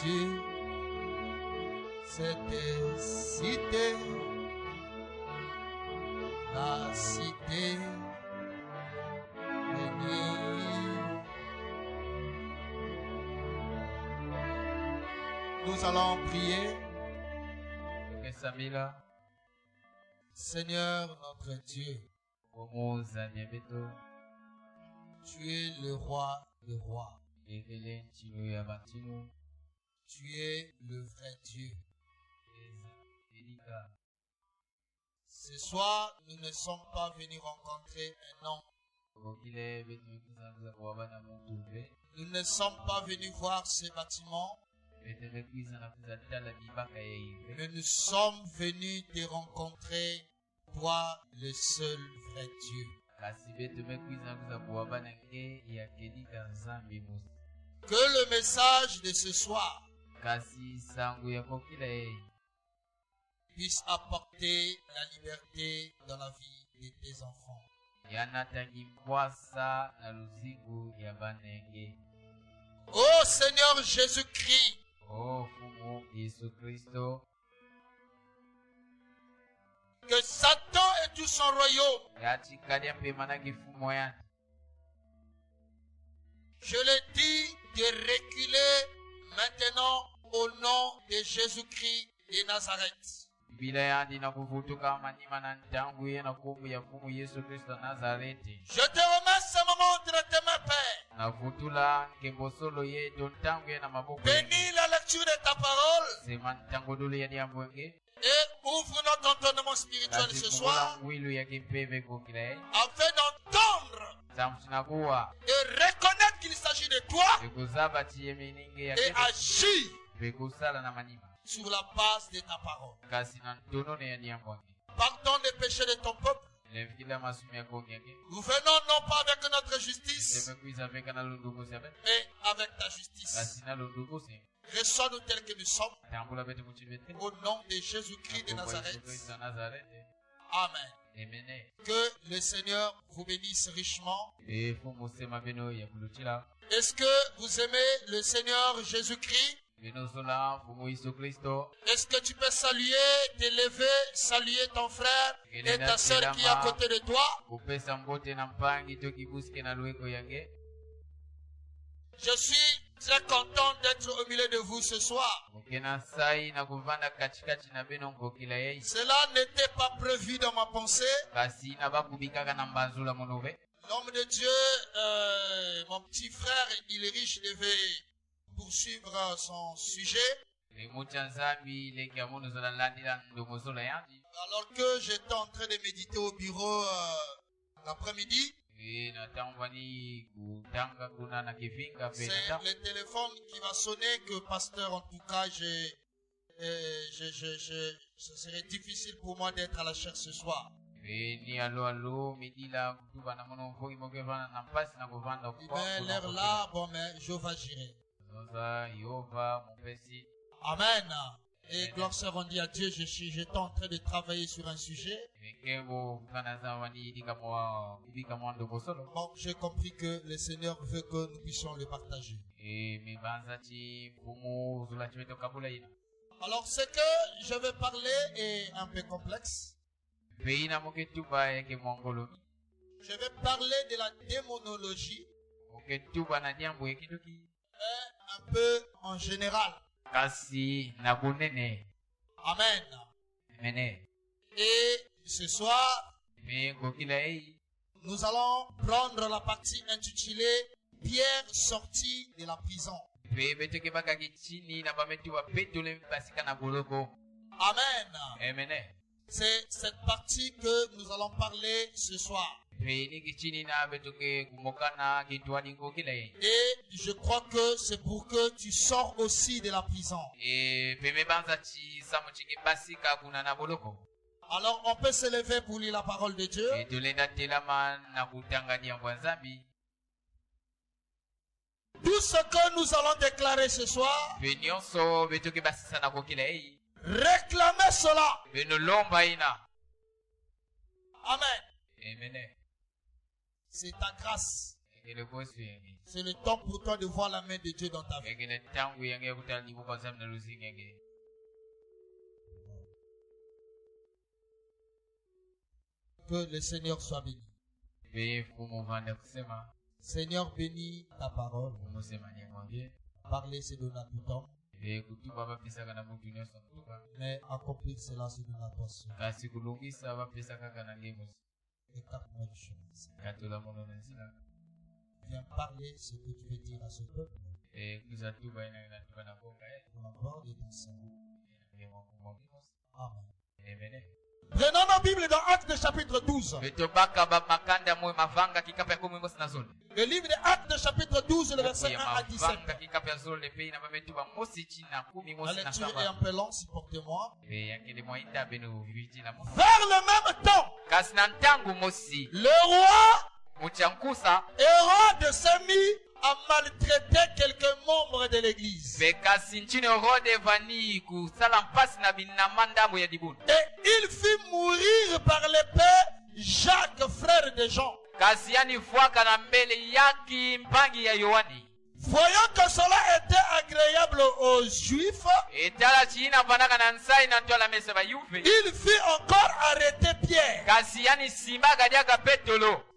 Dieu, cette cité, la cité bénie. Nous allons prier. Seigneur notre Dieu, tu es le roi des rois. Tu es le vrai Dieu. Ce soir, nous ne sommes pas venus rencontrer un homme. Nous ne sommes pas venus voir ce bâtiment. Mais nous sommes venus te rencontrer, toi, le seul vrai Dieu. Que le message de ce soir puisse apporter la liberté dans la vie de tes enfants. Ô Seigneur Jésus-Christ, que Satan et tout son royaume, je le dis de reculer maintenant au nom de Jésus-Christ de Nazareth. Je te remets ce moment entre tes mains, Père. Bénis la lecture de ta parole et ouvre notre entendement spirituel ce soir afin d'entendre et reconnaître qu'il s'agit de toi et agir sur la base de ta parole. Pardon les péchés de ton peuple. Nous venons non pas avec notre justice, mais avec ta justice. Reçois-nous tels que nous sommes. Au nom de Jésus-Christ de Nazareth. Amen. Que le Seigneur vous bénisse richement. Est-ce que vous aimez le Seigneur Jésus-Christ? Est-ce que tu peux saluer, t'élever, saluer ton frère et ta soeur qui est à côté de toi? Je suis très content d'être au milieu de vous ce soir. Cela n'était pas prévu dans ma pensée. L'homme de Dieu, mon petit frère, il est riche, devait poursuivre son sujet. Alors que j'étais en train de méditer au bureau l'après-midi, c'est le téléphone qui va sonner que pasteur, en tout cas, ce serait difficile pour moi d'être à la chaire ce soir. L'heure là, bon, mais je vais gérer. Amen. Et gloire soit rendue à Dieu. J'étais en train de travailler sur un sujet. Bon, j'ai compris que le Seigneur veut que nous puissions le partager. Alors, ce que je vais parler est un peu complexe. Je vais parler de la démonologie. Un peu en général. Amen. Et ce soir, nous allons prendre la partie intitulée Pierre sorti de la prison. Amen. C'est cette partie que nous allons parler ce soir. Et je crois que c'est pour que tu sors aussi de la prison. Alors on peut se lever pour lire la parole de Dieu. Tout ce que nous allons déclarer ce soir, réclamez cela. Amen. C'est ta grâce. C'est le temps pour toi de voir la main de Dieu dans ta vie. Que le Seigneur soit béni. Seigneur, bénis ta parole. Parler, c'est donner à tout temps. Mais accomplir cela, c'est donner à toi seul. Écarte-moi du chemin. Viens parler ce que tu veux dire à ce peuple. Pour la gloire de ton Seigneur. Amen. Prenons nos Bibles dans Actes chapitre 12. Le livre de Actes chapitre 12, le verset 1 à 17. La lecture est un peu longue, supportez-moi. Vers le même temps, le roi Hérode s'est mis à maltraiter quelques membres de l'église. Et il fit mourir par l'épée Jacques, frère de Jean. Voyant que cela était agréable aux Juifs, il fit encore arrêter Pierre.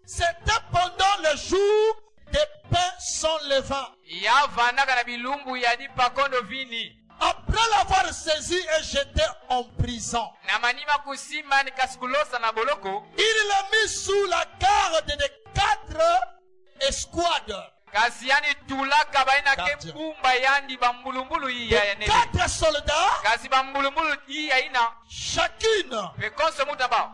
C'était pendant le jour des pains sans levain. Après l'avoir saisi et jeté en prison, il l'a mis sous la garde de 4 escouades. 4 soldats, chacune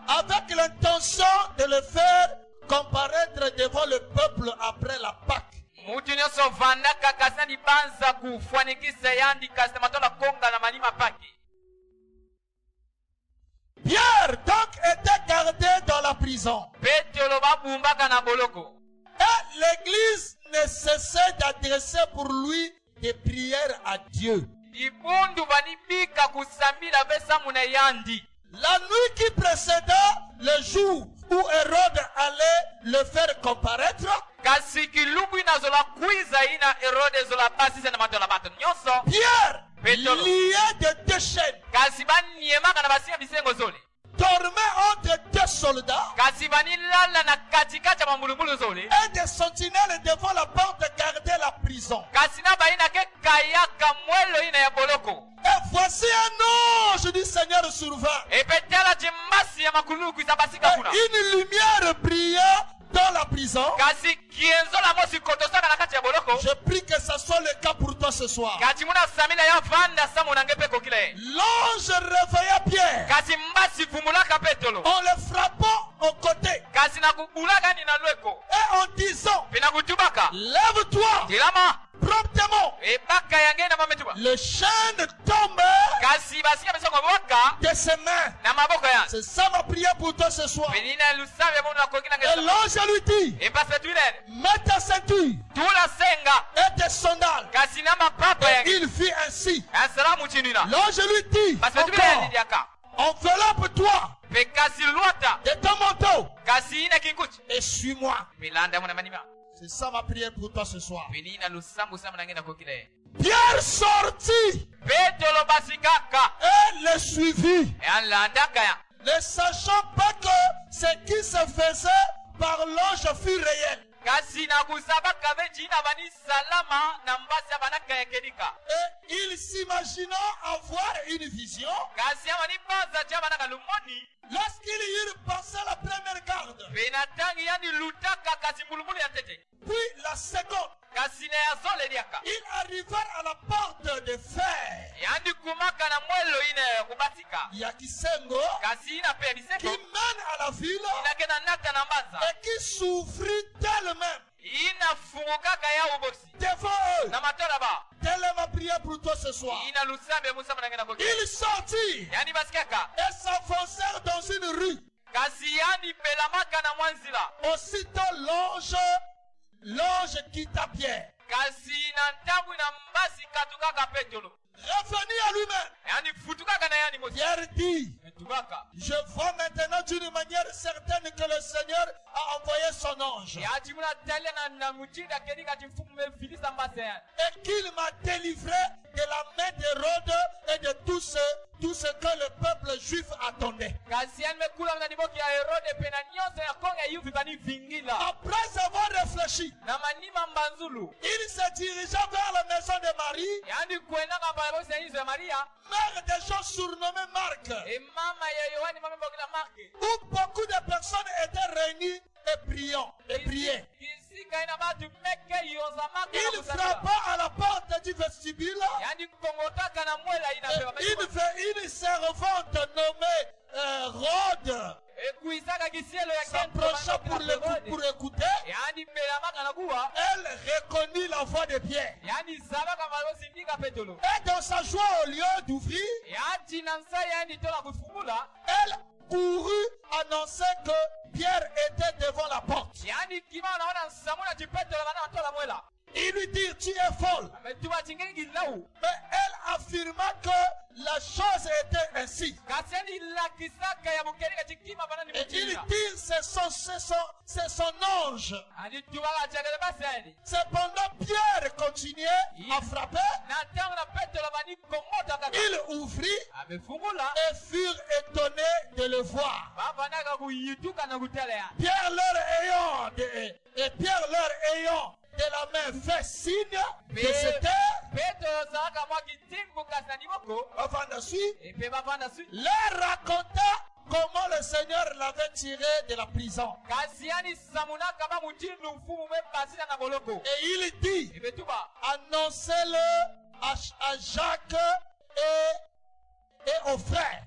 avec l'intention de le faire comparaître devant le peuple après la Pâque. Pierre donc était gardé dans la prison. Et l'église ne cessait d'adresser pour lui des prières à Dieu. La nuit qui précédait le jour où Hérode allait le faire comparaître, Pierre, lié de 2 chaînes, dormait entre 2 soldats et des sentinelles devant la porte gardaient la prison. Et voici un ange du Seigneur survint. Et une lumière brilla dans la prison. Je prie que ce soit le cas pour toi ce soir. L'ange réveilla Pierre en le frappant au côté et en disant, lève-toi promptement. Le chêne tombe de ses mains. C'est ça ma prière pour toi ce soir. Et l'ange lui dit, mets ta ceinture et tes sandales. Et il fit ainsi. L'ange lui dit encore, enveloppe-toi de ton manteau et suis-moi. C'est ça ma prière pour toi ce soir. Pierre sortit et le suivit, ne sachant pas que ce qui se faisait par l'ange fut réel. Et il s'imagina avoir une vision. Lorsqu'ils eurent passé la première garde, puis la seconde, ils arrivèrent à la porte de fer. Yakisengo, qui mène à la ville et qui souffrit d'elle-même devant eux. Telle est ma prière pour toi ce soir. Ils sortirent et s'enfoncèrent dans une rue. Aussitôt l'ange quitta Pierre. revenu à lui-même. Pierre dit, je vois maintenant d'une manière certaine que le Seigneur a envoyé son ange. Et qu'il m'a délivré de la main d'Hérode et de tout ce que le peuple juif attendait. Après avoir réfléchi, il se dirigea vers la maison de Marie, mère des gens surnommés Marc, où beaucoup de personnes étaient réunies et priaient. Il frappa à la porte du vestibule. Une servante nommée Rhoda s'approcha pour écouter. Elle reconnut la voix de Pierre. Et dans sa joie, au lieu d'ouvrir, elle courut annoncer que Pierre était devant la porte. Ils lui dirent, tu es folle. Mais elle affirma que la chose était ainsi. Et ils dirent, c'est son ange. Cependant, Pierre continuait à frapper. Il ouvrit et furent étonnés de le voir. Pierre leur ayant de la main fait signe de se taire, leur raconta comment le Seigneur l'avait tiré de la prison. Et il dit, annoncez-le à Jacques et aux frères.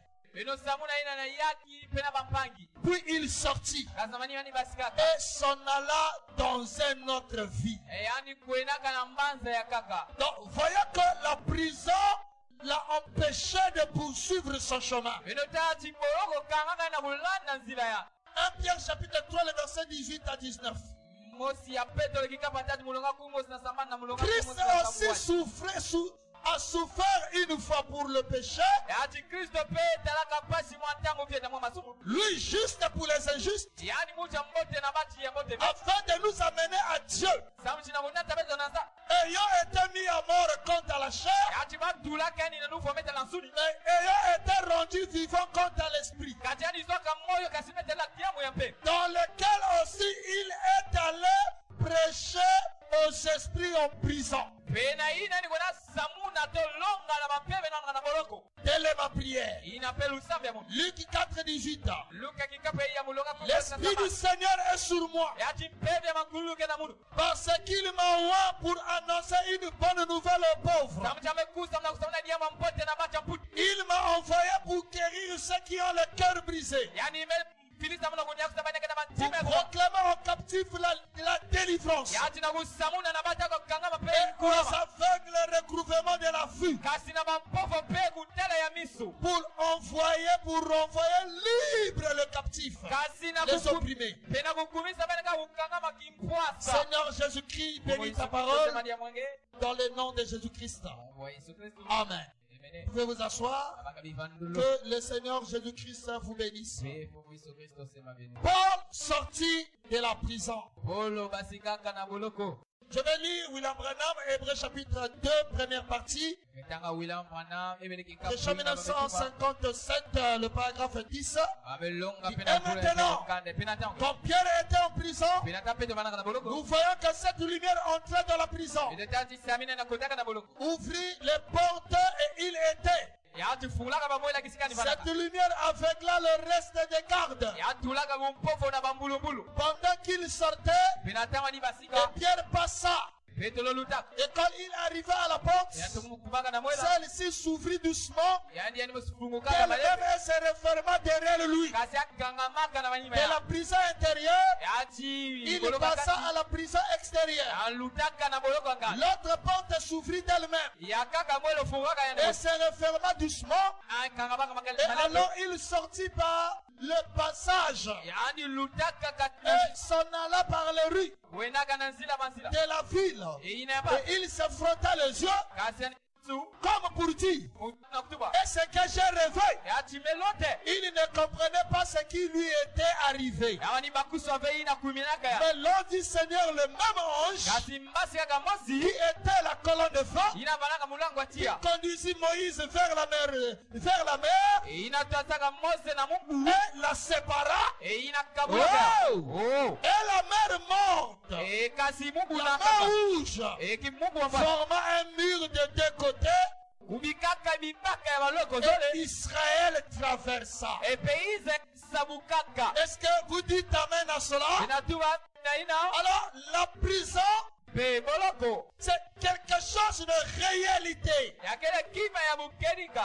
Puis il sortit et s'en alla dans une autre vie. Donc, voyez que la prison l'a empêché de poursuivre son chemin. 1 Pierre chapitre 3, le verset 18 à 19. Christ aussi a souffert une fois pour le péché. Lui juste pour les injustes, afin de nous amener à Dieu. Ayant été mis à mort contre la chair, mais ayant été rendu vivant contre l'esprit, dans lequel aussi il est allé prêcher aux esprits en prison. Telle est ma prière. Luc 4, 18. L'Esprit du Seigneur est sur moi, parce qu'il m'a envoyé pour annoncer une bonne nouvelle aux pauvres. Il m'a envoyé pour guérir ceux qui ont le cœur brisé, pour proclamer aux captifs la délivrance, et aux aveugles le recouvrement de la vue, pour renvoyer libre le captif, les opprimés. Seigneur Jésus-Christ, bénis ta parole dans le nom de Jésus-Christ. Amen. Vous pouvez vous asseoir. Que le Seigneur Jésus-Christ vous bénisse. Paul sortit de la prison. Je vais lire William Branham, Hébreux chapitre 2, première partie. Verset 1957, le paragraphe 10. Et maintenant, quand Pierre était en prison, nous voyons que cette lumière entrait dans la prison, ouvrit les portes et il était. Cette lumière aveugla le reste des gardes. Pendant qu'il sortait, et Pierre passa. Et quand il arriva à la porte, celle-ci s'ouvrit doucement, qu'elle-même se referma derrière lui. De la prison intérieure, il passa à la prison extérieure. L'autre porte s'ouvrit d'elle-même et se referma doucement. Et alors il sortit par le passage et s'en alla par les rues de la ville. Et il se frotta les yeux comme pour dire. Et ce que j'ai rêvé, il ne comprenait pas ce qui lui était arrivé. Mais l'ange du Seigneur, le même ange, qui était la colonne de feu, qui conduisit Moïse vers la mer, et la sépara. Oh. Et la mer morte, la mer rouge, forma un mur de deux côtés. Et Israël traversa. Est-ce que vous dites amen à cela? Alors la prison, c'est quelque chose de réalité.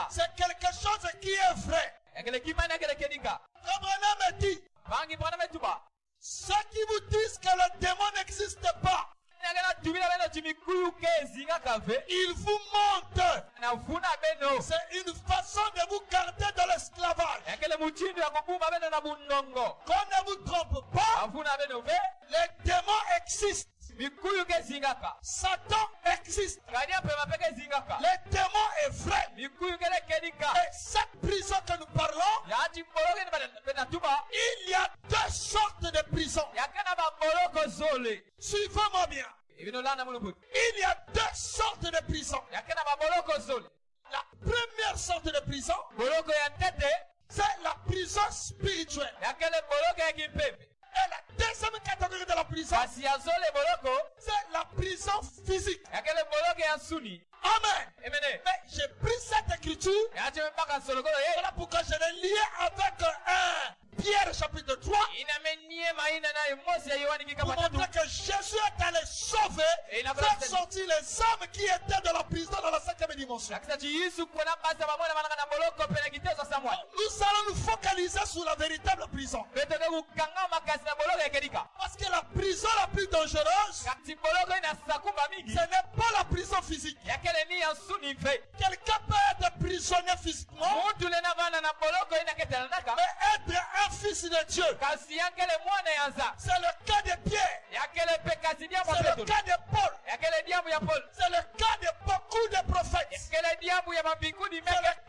C'est quelque chose qui est vrai. Abraham dit, ceux qui vous disent que le démon n'existe pas, il vous montre. C'est une façon de vous garder dans l'esclavage. Qu'on ne vous trompe pas, les démons existent. Satan existe. Le démon est vrai. Et cette prison que nous parlons, il y a deux sortes de prisons. Suivez-moi bien. Il y a deux sortes de prisons. La première sorte de prison, c'est la prison spirituelle. Et la deuxième catégorie de la prison, c'est la prison physique. Amen. Mais j'ai pris cette écriture, voilà pourquoi je l'ai liée avec Pierre chapitre 3, pour montrer que Jésus est allé sauver, faire sortir les âmes qui étaient dans la prison dans la 5e dimension. Nous allons nous focaliser sur la véritable prison. Parce que la prison la plus dangereuse, ce n'est pas la prison physique. Quelqu'un peut être prisonnier physiquement, mais être un fils de Dieu. C'est le cas de Pierre. C'est le cas de Paul. C'est le cas de beaucoup de prophètes. C'est le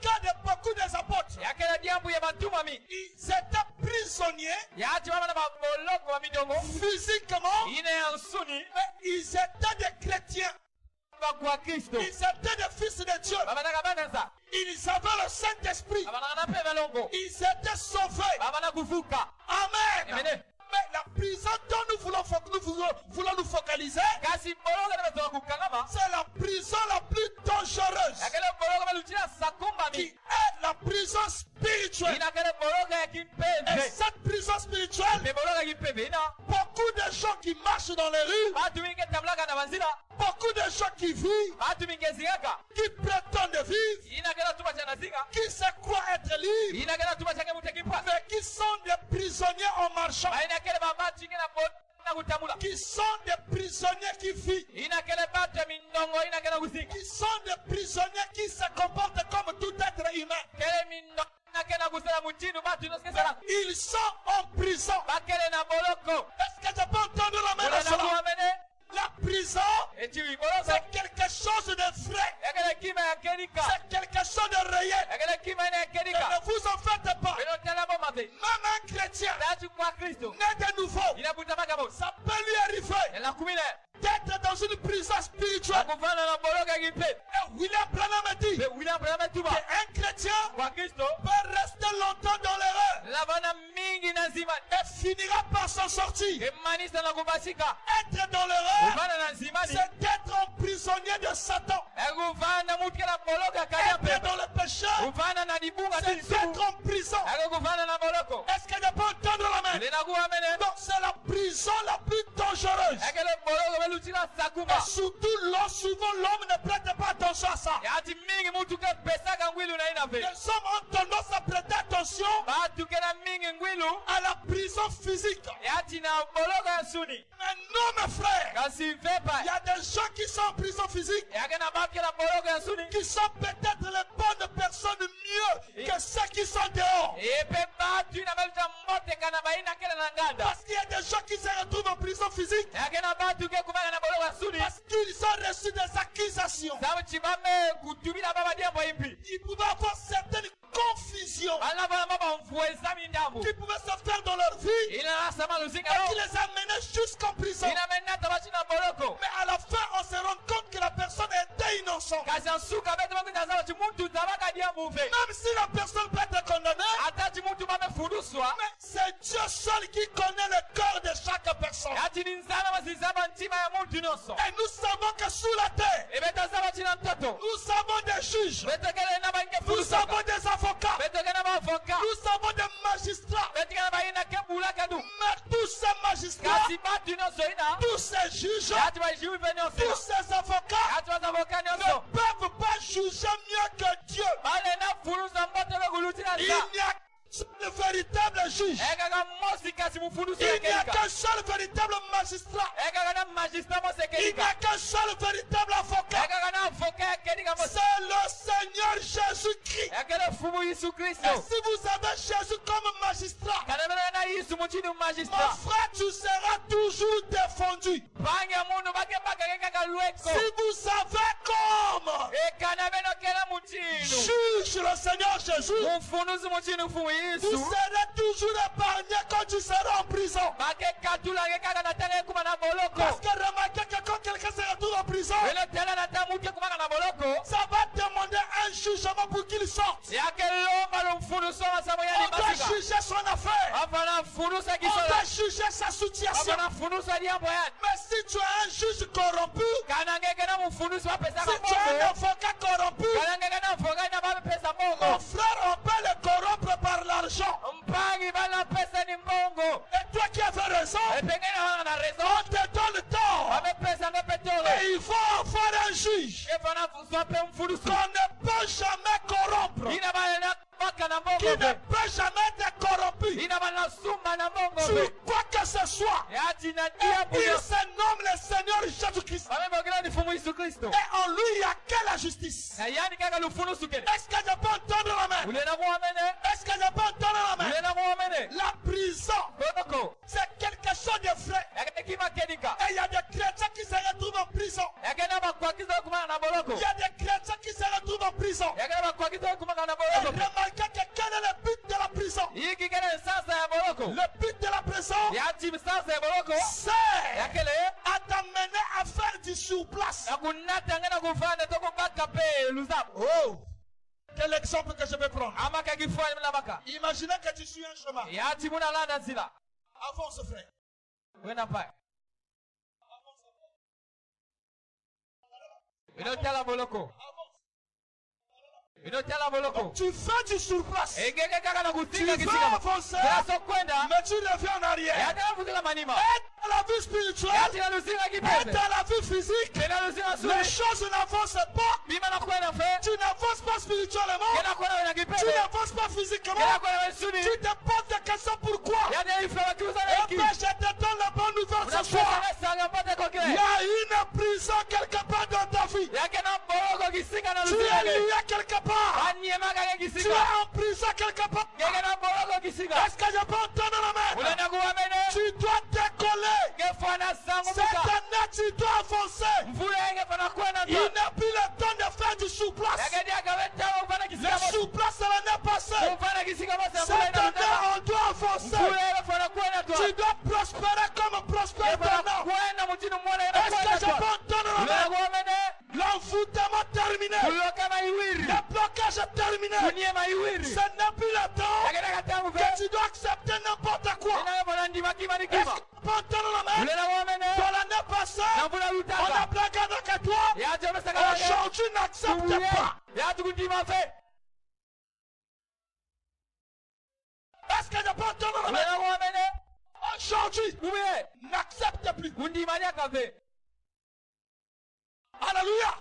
cas de beaucoup des apôtres. Ils étaient prisonniers physiquement, mais ils étaient des chrétiens. Ils étaient des fils de Dieu. Ils avaient le Saint-Esprit. Ils étaient sauvés. Amen. Mais la prison dont nous voulons nous focaliser, c'est la prison la plus dangereuse, qui est la prison spirituelle. Et cette prison spirituelle, beaucoup de gens qui marchent dans les rues, beaucoup de gens qui vivent, qui prétendent vivre, qui se croient être libres, mais qui sont des prisonniers en marchant, qui sont des prisonniers qui vivent, qui sont des prisonniers qui se comportent comme tout être humain. Ils sont en prison. Est-ce que tu peux entendre la main de cela? La prison, c'est quelque chose de vrai. C'est quelque chose de réel. Et ne vous en faites pas. Même un chrétien né de nouveau, ça peut lui arriver d'être dans une prison spirituelle. Et William Branham dit qu'un chrétien peut rester longtemps dans l'erreur et finira par s'en sortir. Être dans l'erreur, c'est d'être un prisonnier de Satan. Être dans le péché, c'est d'être en prison. Est-ce que je peux entendre la main? Donc c'est la prison la plus dangereuse. Et surtout, souvent l'homme ne prête pas attention à ça. Les hommes ont tendance à prêter attention à la prison physique, mais non, mes frères. Il y a des gens qui sont en prison physique, qui sont peut-être les bonnes personnes mieux que ceux qui sont dehors. Parce qu'il y a des gens qui se retrouvent en prison physique parce qu'ils ont reçu des accusations. Ils pouvaient avoir certaines confusions qui pouvaient se faire dans leur vie et qui les amenaient jusqu'en prison. Mais à la fin, on se rend compte que la personne était innocente. Même si la personne peut être condamnée, mais c'est Dieu seul qui connaît le cœur de chaque personne. Et nous savons que sous la terre, nous avons des juges, nous avons des avocats, nous avons des magistrats. Mais tous ces magistrats, tous ces juges, tous ces avocats ne peuvent pas juger mieux que Dieu. Il n'y a le véritable juge. Il n'y a qu'un seul véritable magistrat. Il n'y a qu'un seul véritable avocat. C'est le Seigneur Jésus-Christ. Et si vous avez Jésus comme magistrat, mon frère, tu seras toujours défendu. Si vous savez comme juge le Seigneur Jésus, vous serez toujours épargné quand tu seras en prison. Parce que remarquez que quand quelqu'un se retrouve en prison, ça va demander un jugement pour qu'il sorte. On doit juger son affaire. On doit juger sa situation. Mais si tu es un juge corrompu, si tu es un avocat corrompu, mon frère, on peut le corrompre par l'argent. Et toi qui avais raison, on te donne tort. Et il faut avoir un juge qu'on ne peut jamais corrompre, qui ne peut jamais être corrompu sur quoi que ce soit. Et il se nomme le Seigneur Jésus-Christ. Et en lui, il n'y a que la justice. Est-ce que je peux entendre la main? Est-ce que je peux entendre la main? La prison, c'est quelque chose de vrai. Et il y a des chrétiens qui se retrouvent en prison. Il y a des chrétiens qui se retrouvent en prison. Et remarquez que quel est le but de la prison? Le but de la prison, c'est à t'amener à faire du surplace. Oh! Quel exemple que je vais prendre? Imaginez que tu suis un chemin. Avance, frère. Tu fais du surplace. Tu vas avancer, mais tu reviens en arrière. Et dans la vie spirituelle, et dans la vie physique, les choses n'avancent pas. Tu n'avances pas spirituellement. Tu n'avances pas physiquement. Tu te poses des questions pourquoi. Et bien, je te donne la bonne nouvelle ce soir. Il y a une prison quelque part dans ta vie. Tu es lié quelque part. Tu es en prison quelque part. Est-ce que je peux entendre la main? Tu dois décoller. Cette année, tu dois avancer. Il n'a plus le temps de faire du sous-place. Le sous-place, c'est l'année passée. Cette année, on doit avancer. Tu dois prospérer comme prospère maintenant. Est-ce que je peux entendre la main? L'envoûtement terminé. Le blocage est terminé. Ce n'est plus le temps que tu dois accepter n'importe quoi. Est-ce que tu peux entendre la main? Dans l'année passée, on a blagué avec toi. Aujourd'hui, n'accepte pas. Est-ce que je peux entendre la main? Aujourd'hui, n'accepte plus. Alléluia.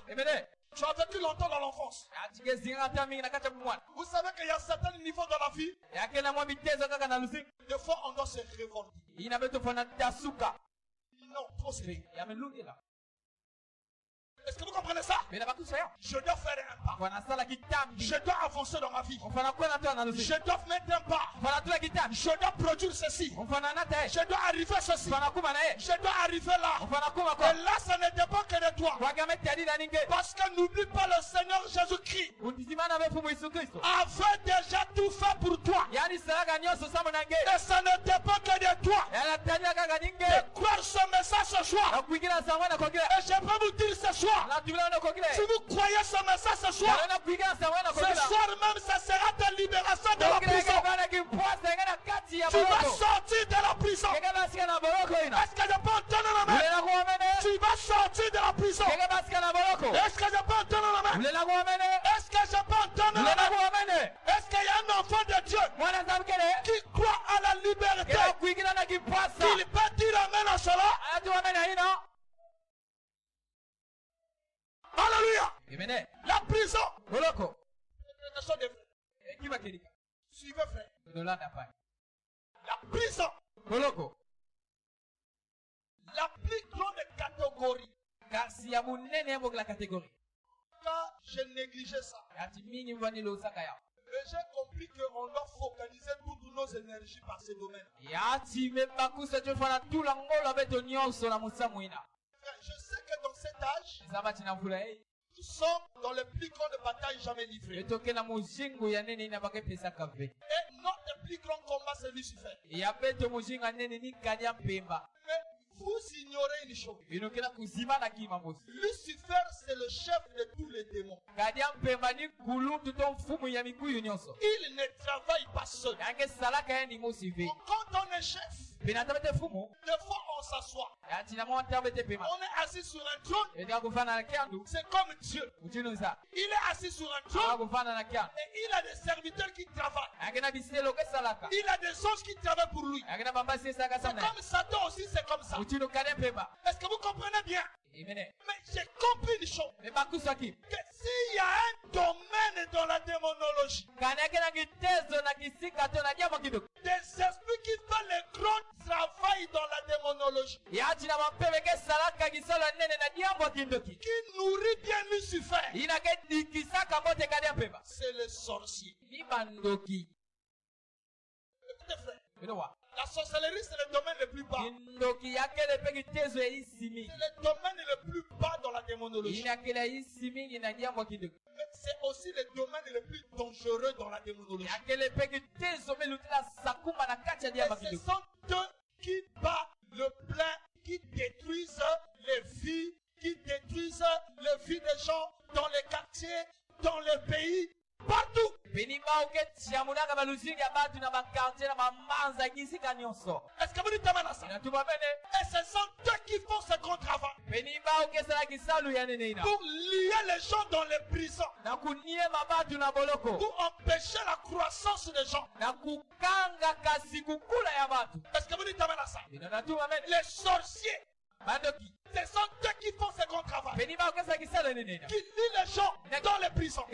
Tu as vécu longtemps dans l'enfance. Vous savez qu'il y a certains niveaux dans la vie. Des fois, on doit se révolter. non, trop serré. Est-ce que vous comprenez ça? Je dois faire un pas. Je dois avancer dans ma vie. Je dois mettre un pas. Je dois produire ceci. Je dois arriver à ceci. Je dois arriver là. Et là, ça ne dépend que de toi. Parce que n'oublie pas le Seigneur Jésus-Christ avait déjà tout fait pour toi. Et ça ne dépend que de toi. De croire ce message ce soir. Et je peux vous dire ce soir. Si vous croyez ce message ce soir même ça sera ta libération de la prison. Tu vas sortir de la prison. Est-ce que je peux entendre la main? Tu vas sortir de la prison. Est-ce que je peux entendre la main? Est-ce que je peux entendre la main? Est-ce qu'il y a un enfant de Dieu qui croit à la liberté? Il peut dire amen à cela? Alléluia. La prison. Suivez frère. La prison. La plus grande catégorie. Car je négligeais ça. Et j'ai compris qu'on doit focaliser toutes nos énergies par ces domaines. Je sais que dans cet âge, nous sommes dans les plus grandes batailles jamais livrées. Et notre plus grand combat, c'est Lucifer. Mais vous ignorez une chose. Lucifer, c'est le chef de tous les démons. Il ne travaille pas seul. Quand on est chef, des fois on s'assoit. On est assis sur un trône. C'est comme Dieu. Il est assis sur un trône. Et il a des serviteurs qui travaillent. Il a des anges qui travaillent pour lui. C'est comme Satan aussi, c'est comme ça. Est-ce que vous comprenez bien? Mais j'ai compris une chose. Que s'il y a un domaine dans la démonologie, des esprits qui font le grand travail dans la démonologie, qui nourrit bien Lucifer, c'est le sorcier. Écoutez frère, la sorcellerie c'est le domaine le plus bas. C'est le domaine le plus bas dans la démonologie. Mais c'est aussi le domaine le plus dangereux dans la démonologie. Et ce sont eux qui battent le plein, qui détruisent les vies, qui détruisent les vies des gens dans les quartiers, dans les pays, partout. Est-ce que vous dites amen à ça? Et ce sont eux qui font ce grand travail pour lier les gens dans les prisons, pour empêcher la croissance des gens. Est-ce que vous dites amen à ça? Les sorciers, ce sont eux qui font ce grand travail, qui lient les gens dans les prisons.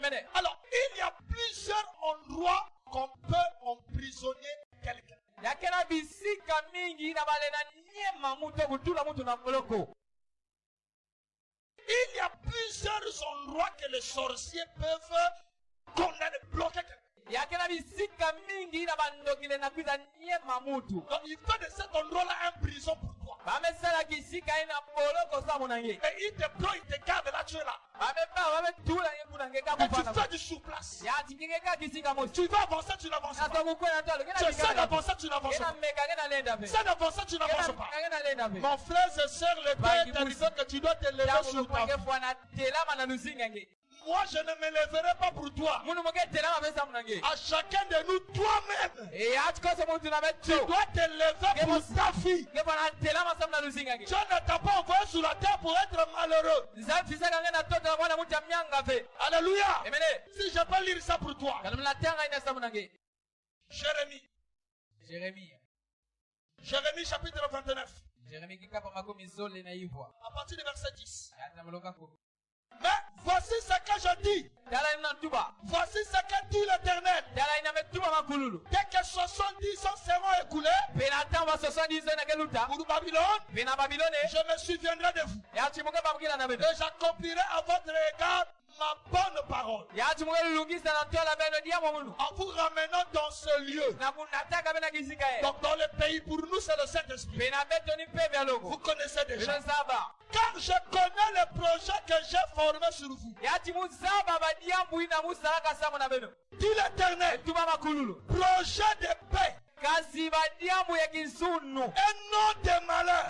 Amen. Alors, il y a plusieurs endroits qu'on peut emprisonner quelqu'un. Il y a plusieurs endroits que les sorciers peuvent condamner, bloquer quelqu'un. Donc, il fait de cet endroit-là un prison pour toi. Et il te prend, il te garde là, tu es là. Et tu fais du sous-place. Tu vas avancer, tu n'avances pas. Tu essaies d'avancer, tu n'avances pas. Tu essaies d'avancer, tu n'avances pas. Mon frère et soeur, le Père t'a dit que tu dois te lever sur ta vie. Moi, je ne me lèverai pas pour toi. À chacun de nous, toi-même, tu dois te lever pour ta fille. Dieu ne t'a pas envoyé sur la terre pour être malheureux. Alléluia. Si je peux lire ça pour toi. Jérémie chapitre 29. À partir du verset 10. Mais Voici ce que je dis. Voici ce que dit l'Éternel. Dès que 70 ans seront écoulés pour Babylone, je me souviendrai de vous. Et j'accomplirai à votre égard ma bonne parole. En vous ramenant dans ce lieu. Donc dans le pays, pour nous, c'est le Saint-Esprit. Vous connaissez déjà. Car je connais les projets que j'ai formés sur vous. Dit l'Éternel. Projet de paix. Et non de malheur.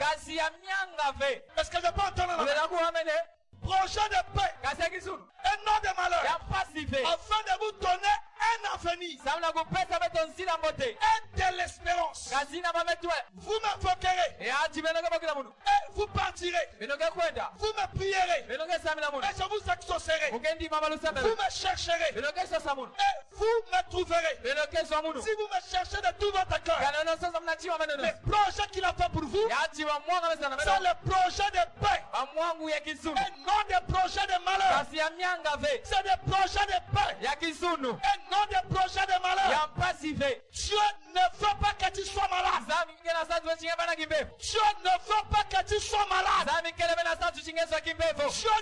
Est-ce que je peux entendre la projet de paix et non de malheur, afin de vous donner un avenir et de l'espérance. Vous m'invoquerez et vous partirez. Vous me prierez et je vous exaucerai. Vous me chercherez et vous me trouverez. Si vous me cherchez de tout votre cœur, le projet qu'il a fait pour vous, c'est le projet de paix et non des projets de malheur. C'est des projets de paix et non des projets de malheur. Dieu ne veut pas que tu sois malade. Dieu ne veut pas que tu sois malade. Dieu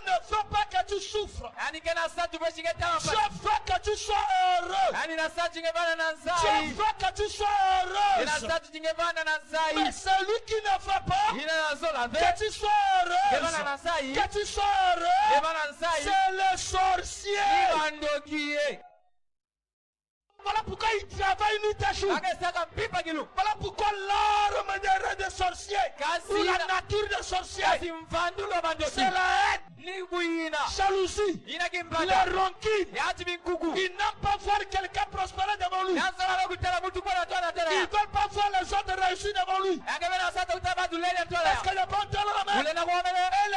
ne veut pas que tu souffres. Dieu veut que tu sois heureux. Dieu veut que tu sois heureuse. Mais celui qui ne veut pas que tu sois heureuse, que tu sois heureux, c'est le sorcier. Voilà pourquoi il travaille nuit et jour. Voilà pourquoi l'arme des sorciers ou la nature des sorciers, c'est la haine, jalousie, la rancune. Ils n'aiment pas voir quelqu'un prospérer devant lui. Ils ne veulent pas voir les autres réussir devant lui. Est-ce que le bon Dieu le ramène? Et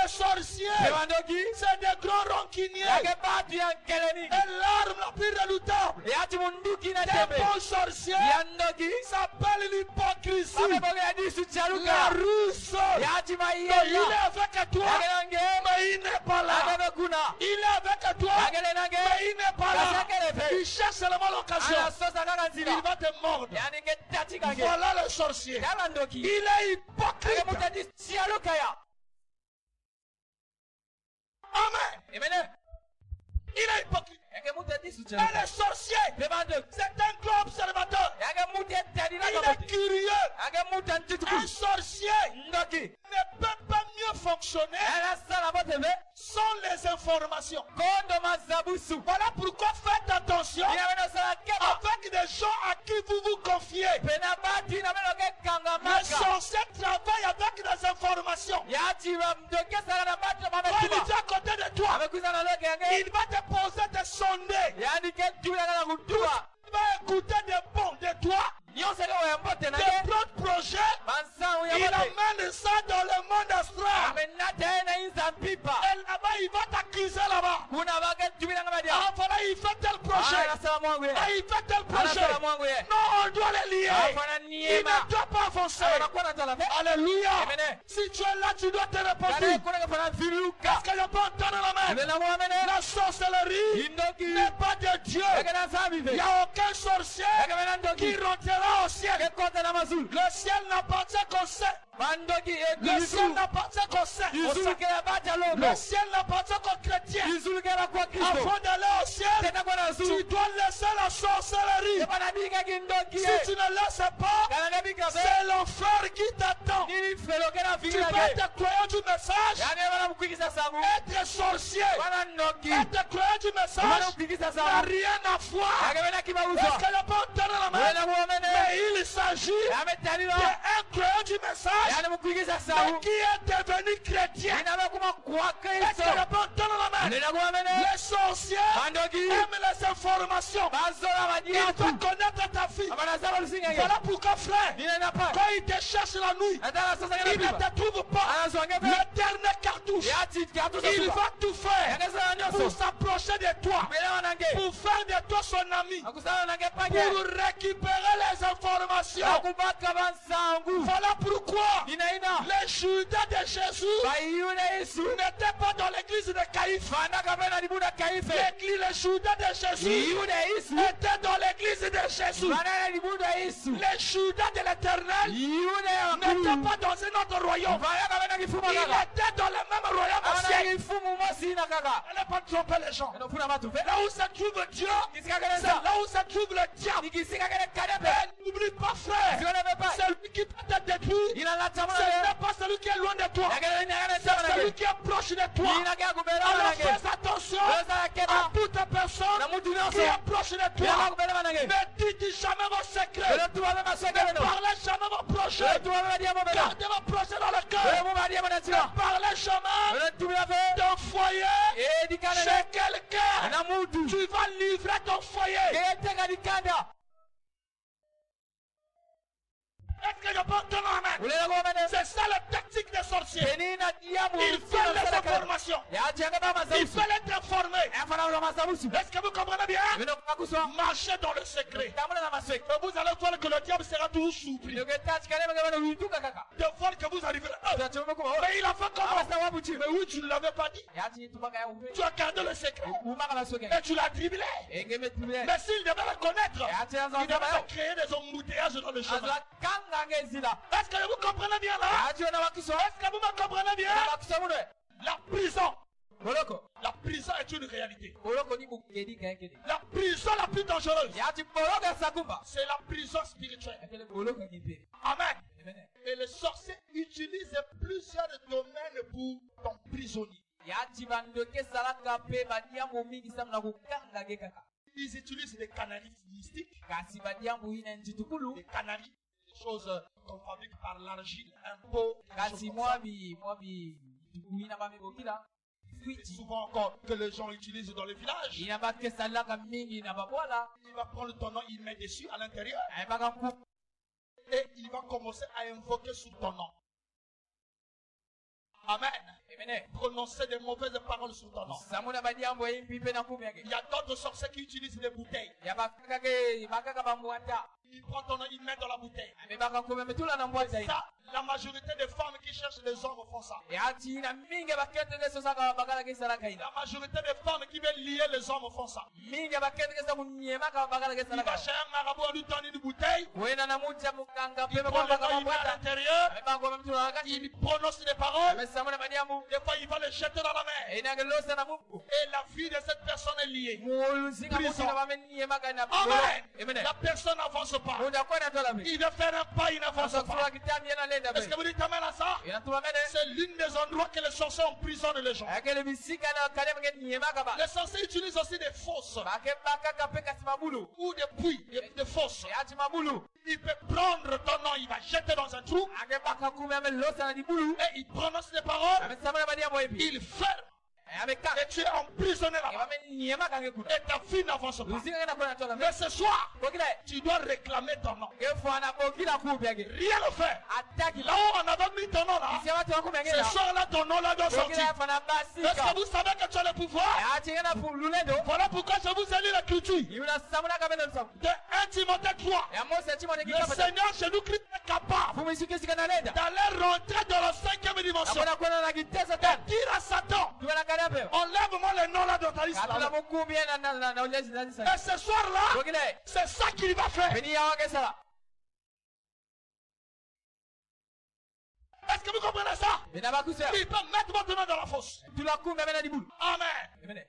les sorciers, c'est des grands rancuniers. Et l'arme la plus redoutable des bons sorciers s'appelle l'hypocrisie. La ruse. Il est avec toi, mais il n'est pas là. Il est avec toi, mais il n'est pas là. Il cherche seulement l'occasion. Il va te mordre. Voilà le sorcier. Il est hypocrite. Amen. Il est hypocrite. Et le sorcier, c'est un grand observateur. Il est curieux. Un sorcier ne peut pas mieux fonctionner sans les informations. Voilà pourquoi faites attention avec des gens à qui vous vous confiez. Le sorcier travaille avec des informations. Quand il est à côté de toi, il va te poser des sonder. Tu vas écouter des bons de toi, des bons projets. Il amène ça dans le monde astral. Et là-bas, il va t'accuser là-bas. Ah, voilà, il fait tel projet. Ah, il fait tel projet. Non, on doit les lier. Il ne doit pas avancer. Alléluia. Si tu es là, tu dois te reposer. Parce que le bon entendre la main. La sorcellerie n'est pas de Dieu. Il n'y a aucun sorcier qui rentrera au ciel. Le ciel n'appartient qu'au saint. Le ciel n'appartient qu'au saint. Le ciel n'appartient qu'aux chrétiens. Avant d'aller au ciel, tu dois laisser la sorcellerie. Si tu ne laisses pas, c'est l'enfer qui t'attend. Tu peux être croyant du message, être sorcier, être croyant du message, n'a rien à voir. Est-ce que le bon entendre la main? Mais il s'agit d'un croyant du message, mais qui est devenu chrétien. Est-ce que le bon entendre la main? Les sorciers aiment les informations. Il faut connaître ta fille. Voilà pourquoi, frère, quand il te cherche la nuit, il ne te trouve pas. Le dernier cartouche, il va tout faire pour s'approcher de toi, pour faire de toi son ami, pour récupérer les informations. Voilà pourquoi les Judas de Jésus n'étaient pas dans l'église de Caïphe. Les Judas de Jésus étaient dans l'église de Jésus. Les Judas de l'Éternel n'étaient pas dans un autre royaume. Il était dans le même royaume ancien. Elle n'a pas trompé les gens. Là où se trouve Dieu, c'est là où se trouve le diable. N'oublie pas, frère, celui qui peut te détruire, ce n'est pas celui qui est loin de toi, c'est celui qui est proche de toi. Alors fais attention à toute personne qui est proche de toi. Ne dites jamais vos secrets. Ne parlez jamais vos projets. Gardez vos projets dans le cœur. Ne parlez jamais d'un foyer chez quelqu'un. Tu vas livrer ton foyer. Est-ce que je peux entendre amen? C'est ça la tactique des sorciers. Ils veulent les informations. Ils veulent être informés. Est-ce que vous comprenez bien? Marchez dans le secret. Et vous allez voir que le diable sera toujours surpris de voir que vous arrivez là. Mais il a fait comment? Mais oui, tu ne l'avais pas dit. Tu as gardé le secret. Et tu l'as dribblé. Mais s'il devait le connaître, il devait créer des embouteillages dans le chemin. Est-ce que vous comprenez bien là? Est-ce que vous me comprenez bien? La prison. La prison est une réalité. La prison la plus dangereuse, c'est la prison spirituelle. Amen. Et les sorciers utilisent plusieurs domaines pour ton prisonnier. Ils utilisent des canaries mystiques, des canaries, des choses qu'on fabrique par l'argile, un pot. C'est souvent encore que les gens utilisent dans les villages. Il va prendre ton nom, il met dessus à l'intérieur. Et il va commencer à invoquer sous ton nom. Amen. Prononcer des mauvaises paroles sur ton nom. Il y a d'autres sorciers qui utilisent des bouteilles. Il prend ton nom, il met dans la bouteille. Ça, la majorité des femmes qui cherchent des hommes font ça. La majorité des femmes qui veulent lier les hommes font ça. Il va chez un marabout, on lui donne une bouteille. Il prend le nom, il met à l'intérieur. Il prononce des paroles. Des fois, il va le jeter dans la mer. Et la vie de cette personne est liée. Prison. Amen. La personne n'avance pas. Il veut faire un pas, il n'avance pas. Est-ce que vous dites amen à ça? C'est l'une des endroits que les sorciers emprisonnent les gens. Les sorciers utilisent aussi des fosses ou des puits, des fosses. Il peut prendre ton nom, il va jeter dans un trou et il prononce des paroles, il ferme. Et tu es emprisonné là-bas. Et ta vie n'avance pas. Mais ce soir, tu dois réclamer ton nom. Rien ne fait. Là où on avait mis ton nom là, ce soir-là, ton nom là doit sortir. Est-ce que vous savez que tu as le pouvoir? Voilà pourquoi je vous ai lu la culture. De 1 Timothée 3. Le Seigneur Jésus-Christ est capable d'aller rentrer dans la 5e dimension. Et dire à Satan, enlève-moi le nom là dans ta liste. Et ce soir-là, c'est ça qu'il va faire. Est-ce que vous comprenez ça? Il peut mettre votre nom dans la fosse. Amen. Et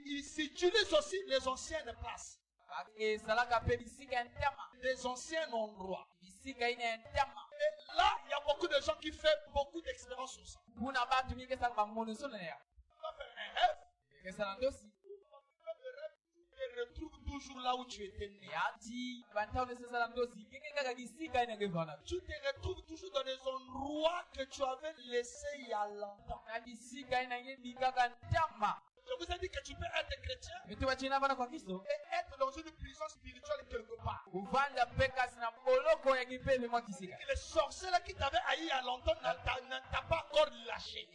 il s'utilise aussi les anciennes places. Des anciens endroits. Et là, il y a beaucoup de gens qui font beaucoup d'expériences sur ça. On va faire un rêve. Tu te retrouves toujours là où tu étais né. Tu te retrouves toujours dans des endroits que tu avais laissés il y a longtemps. Je vous ai dit que tu peux être chrétien et être dans une prison spirituelle quelque part. Les sorciers là qui t'avaient haï il y a longtemps ne t'a pas encore lâché.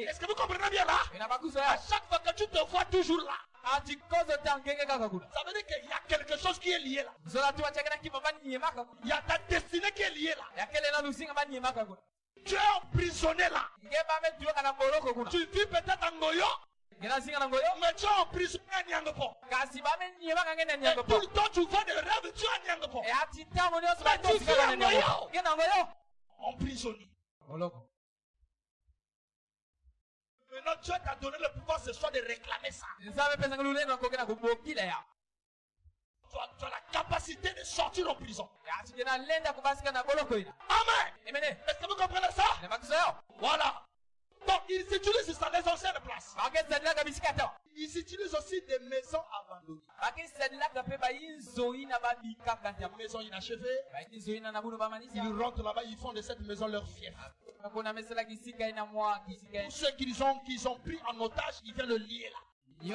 Est-ce que vous comprenez bien là? À chaque fois que tu te vois toujours là, ça veut dire qu'il y a qui est lié là. Il y a ta destinée qui est liée là. Tu es emprisonné là. Tu vis peut-être en Goyo. Mais tu es emprisonné à Nyangopo. Et tout le temps tu vois des rêves, tu es à Nyangopo. Mais tu vis en Goyo. Emprisonné. Maintenant Dieu t'a donné le pouvoir ce soir de réclamer ça. Tu as la capacité de sortir en prison. Amen. Est-ce que vous comprenez ça? Voilà. Donc, ils utilisent ça, les anciennes places. Ils utilisent aussi des maisons abandonnées. Des maisons inachevées. Ils rentrent là-bas, ils font de cette maison leur fief. Tous ceux qu'ils ont pris en otage, ils viennent le lier là. Et les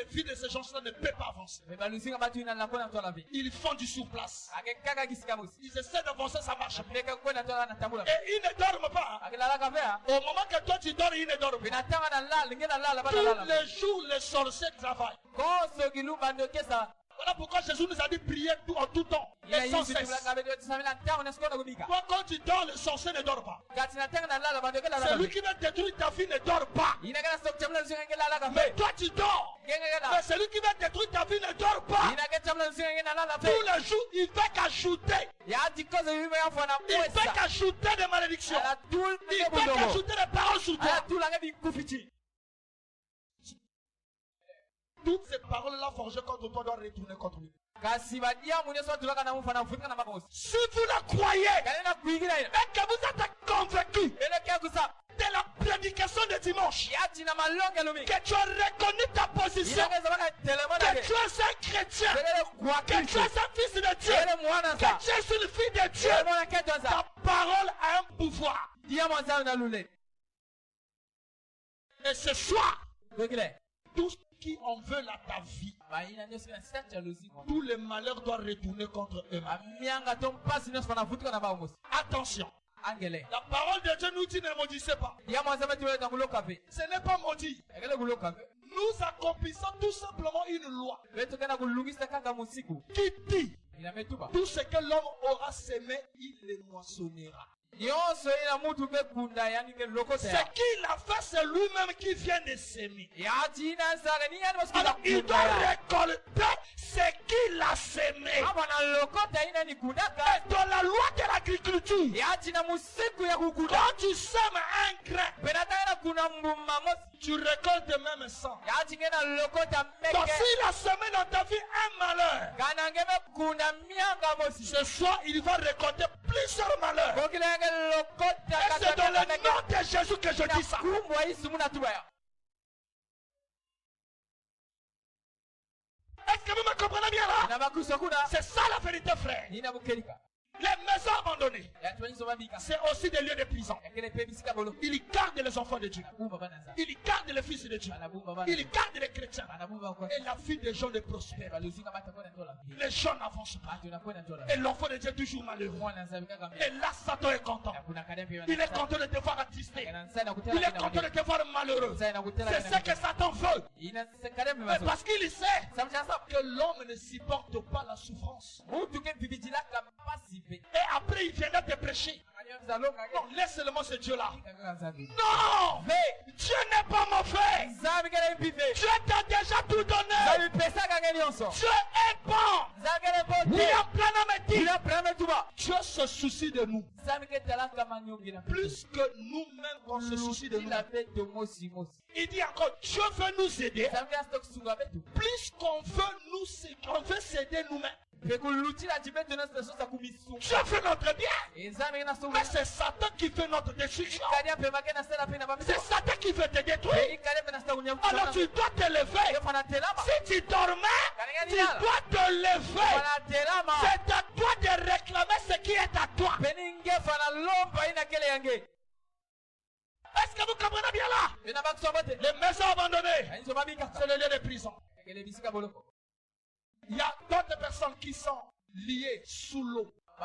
vies de ces gens-là ne peuvent pas avancer. Ils font du surplace. Ils essaient d'avancer, ça marche. Et ils ne dorment pas. Au moment que toi tu dors, ils ne dorment pas. Tous les jours, les sorciers travaillent. Voilà pourquoi Jésus nous a dit prier en tout temps. Et sans cesse. Toi, quand tu dors, le sorcier ne dort pas. Celui qui veut détruire ta vie ne dort pas. Mais toi, tu dors. Mais celui qui veut détruire ta vie ne dort pas. Tous les jours, il fait qu'ajouter. Il fait qu'ajouter des malédictions. Il fait qu'ajouter des paroles sur toi. Toutes ces paroles-là forgées contre toi doivent retourner contre lui. Si vous la croyez et que vous êtes convaincu de la prédication de dimanche, que tu as reconnu ta position, que tu es un chrétien, que tu es un fils de Dieu, que tu es une fille de Dieu, ta parole a un pouvoir. Et ce soir, tout ce qui en veut à ta vie, tous les malheurs doivent retourner contre eux-mêmes. Attention. La parole de Dieu nous dit ne maudissez pas. Ce n'est pas maudit. Nous accomplissons tout simplement une loi qui dit tout ce que l'homme aura sémé, il le moissonnera. Ce qu'il a fait, c'est lui-même qui vient de s'aimer. Alors, il doit récolter ce qu'il a sémé. Et dans la loi de l'agriculture, quand tu sèmes un grain, tu récoltes même 100. Donc s'il a semé dans ta vie un malheur, ce soir il va récolter plusieurs malheurs. Et c'est dans le nom de Jésus que je dis ça. Est-ce que vous me comprenez bien là? C'est ça la vérité, frère. Les maisons abandonnées, c'est aussi des lieux de prison. Ils gardent les enfants de Dieu. Ils gardent les fils de Dieu. Ils gardent les chrétiens. Et la vie des gens ne prospère. Les gens n'avancent pas. Et l'enfant de Dieu est toujours malheureux. Et là, Satan est content. Il est content de te voir attristé. Il est content de te voir malheureux. C'est ce que Satan veut. Mais parce qu'il sait que l'homme ne supporte pas la souffrance. Et après il viendra te prêcher. Non, laisse seulement ce Dieu-là. Non, Dieu n'est pas mauvais. Dieu t'a déjà tout donné. Dieu est bon. Il a plein à me Dieu se soucie de nous. Plus que nous-mêmes on se soucie de nous. Il dit encore, Dieu veut nous aider. Plus qu'on veut s'aider nous-mêmes. Dieu fait notre bien. Mais c'est Satan qui fait notre destruction. C'est Satan qui veut te détruire. Alors tu dois te lever. Si tu dormais, tu dois te lever. C'est à toi de réclamer ce qui est à toi. Est-ce que vous comprenez bien là? Les maisons abandonnées, c'est le lieu de prison. Il y a d'autres personnes qui sont liées sous l'eau. Et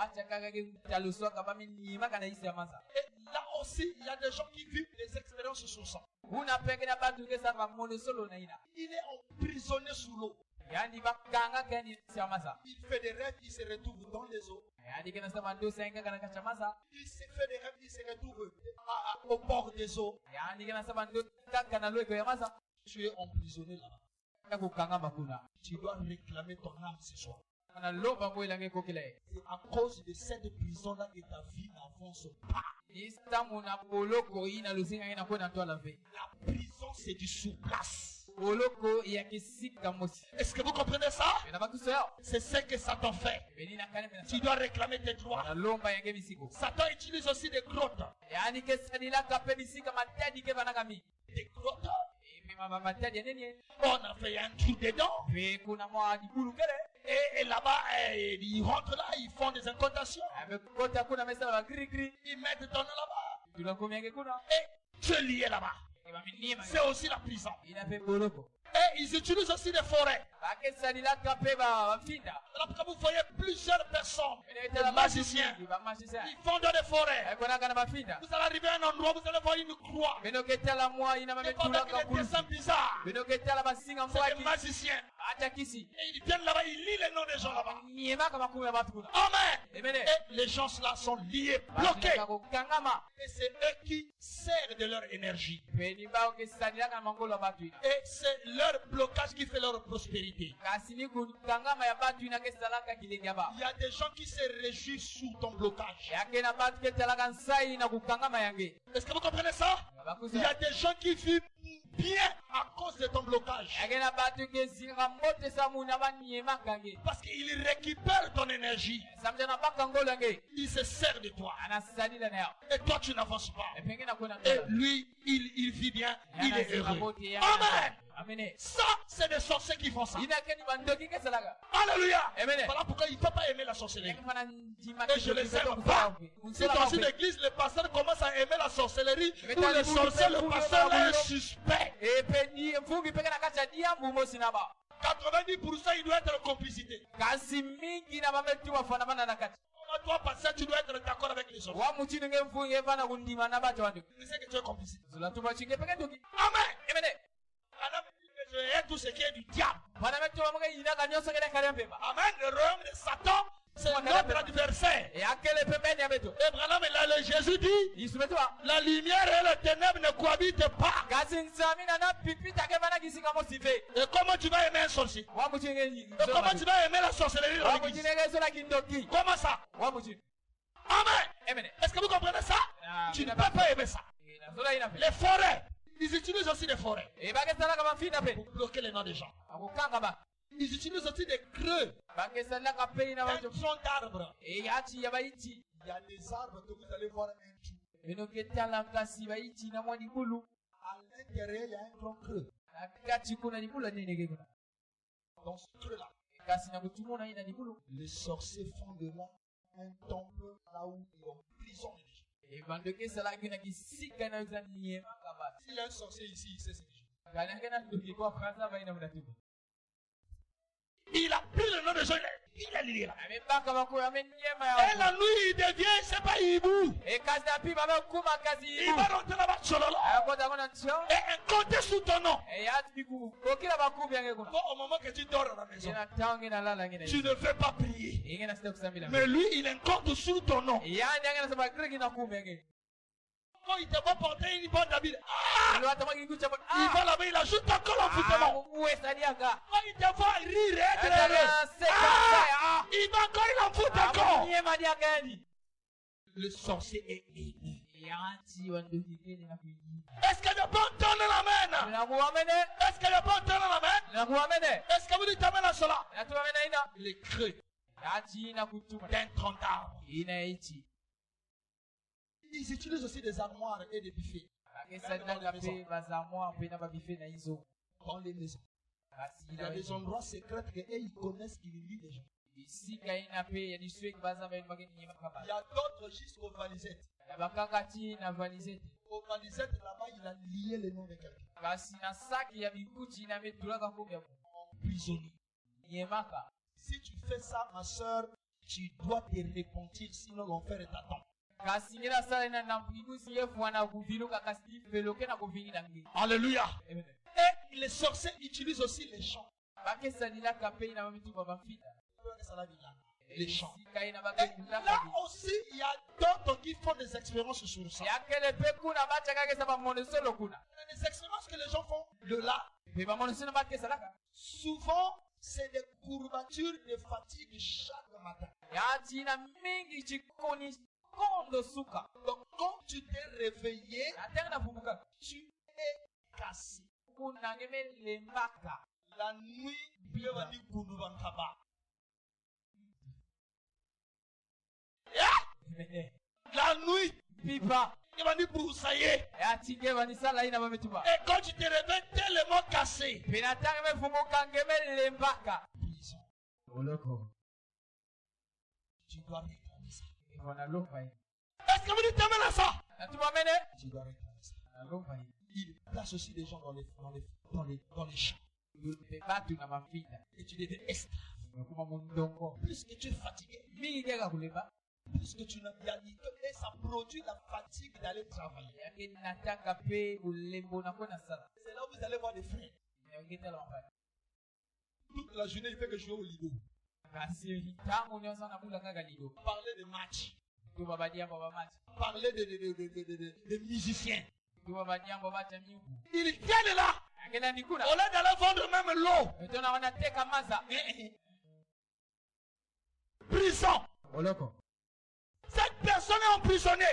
là aussi, il y a des gens qui vivent des expériences sous sang. Il est emprisonné sous l'eau. Il fait des rêves, il se retrouve dans les eaux. Il se fait des rêves, il se retrouve au bord des eaux. Tu es emprisonné là-bas. Tu dois réclamer ton âme ce soir. C'est à cause de cette prison-là que ta vie n'avance pas. La prison, c'est du sous-place. Est-ce que vous comprenez ça? C'est ce que Satan fait. Tu dois réclamer tes droits. Satan utilise aussi des grottes. Des grottes. On a fait un trou dedans. Et là-bas, ils rentrent là, ils font des incantations. Ils mettent ton nom là-bas. Et tu es lié là-bas. C'est aussi la prison. Et ils utilisent aussi des forêts. Là, vous voyez plusieurs personnes, des magiciens, ils font dans des forêts. Vous allez arriver à un endroit, vous allez voir une croix. Et pendant qu'il y a des dessins bizarres, c'est des magiciens. Et ils viennent là-bas, ils lisent les noms des gens là-bas. Amen. Et les gens là sont liés, bloqués. Et c'est eux qui servent de leur énergie. Et c'est leur blocage qui fait leur prospérité. Il y a des gens qui se réjouissent sous ton blocage. Est-ce que vous comprenez ça? Il y a des gens qui vivent bien à cause de ton blocage. Parce qu'ils récupèrent ton énergie. Ils se servent de toi. Et toi tu n'avances pas. Et lui, il vit bien. Il est heureux. Amen. Ça, c'est des sorciers qui font ça. Alléluia. Voilà pourquoi il ne faut pas aimer la sorcellerie. Et je les aime pas. Si dans une église, le pasteur commence à aimer la sorcellerie, ou le sorcier, le pasteur est suspect. 90% il doit être complicité. Toi, pasteur, tu dois être d'accord avec les sorciers. Tu sais que tu es complicité. Amen. Je hais tout ce qui est du diable. Amen. Le royaume de Satan, c'est notre adversaire. Et Branham, Jésus dit, la lumière et les ténèbres ne cohabitent pas. Et comment tu vas aimer un sorcier? Et comment tu vas aimer la sorcellerie dans l'église? Comment ça? Amen. Est-ce que vous comprenez ça? Tu ne peux pas aimer ça. Les forêts. Ils utilisent aussi des forêts pour bloquer les noms des gens. Ils utilisent aussi des creux. Un tronc d'arbre. Il y a des arbres que vous allez voir un trou. À l'intérieur, il y a un grand creux. Dans ce creux-là, les sorciers font de là un temple là où ils emprisonnent les gens. S'il y a un sorcier ici, il sait ce que je dis. Il a pris le nom de Jean, il a lié là. Et la nuit, il devient, c'est pas hibou. Il va rentrer là-bas, et compter sous ton nom. Au moment que tu dors à la maison, tu ne veux pas prier. Mais lui, il compte sous ton nom. Quand il te voit porter une bonne habitude, il va là-bas, il ajoute encore l'enfouissement. Quand il te voit rire et être heureux, il va encore, il en fout encore. Le sorcier est ému. Est-ce que je peux entendre l'amen? Est-ce que je peux entendre l'amen? Est-ce que vous dites amen à cela? Les creux d'un tronc d'arbre. Ils utilisent aussi des armoires et des buffets. Dans les maisons. Il y a des endroits secrets que ils connaissent qu'ils lient les gens. Il y a d'autres jusqu'aux valisettes. Aux valisettes, là-bas, il a lié le nom de quelqu'un. Emprisonné. Si tu fais ça, ma soeur, tu dois te repentir, sinon l'enfer t'attend. Alléluia. Et les sorciers utilisent aussi les chants. Les champs. Et là aussi, il y a d'autres qui font des expériences sur ça. Les expériences que les gens font de là. Souvent, c'est des courbatures de fatigue chaque matin. Donc, quand tu t'es réveillé, tu es cassé. La nuit, la nuit, il va dire broussailler. Et quand tu te réveilles tellement cassé, tu dois réclamer ça. Est-ce que vous dites amen à ça? Tu dois réclamer ça. Il place aussi des gens dans les champs. Et tu deviens esclave. Plus que tu es fatigué, plus que tu n'as pas dit, et ça produit la fatigue d'aller travailler. C'est là où vous allez voir des frères. Toute la journée, il fait que jouer au lido. Parler de matchs. Parler de musiciens. Il vient de là. Au lieu d'aller vendre même l'eau. Prison. Cette personne est emprisonnée.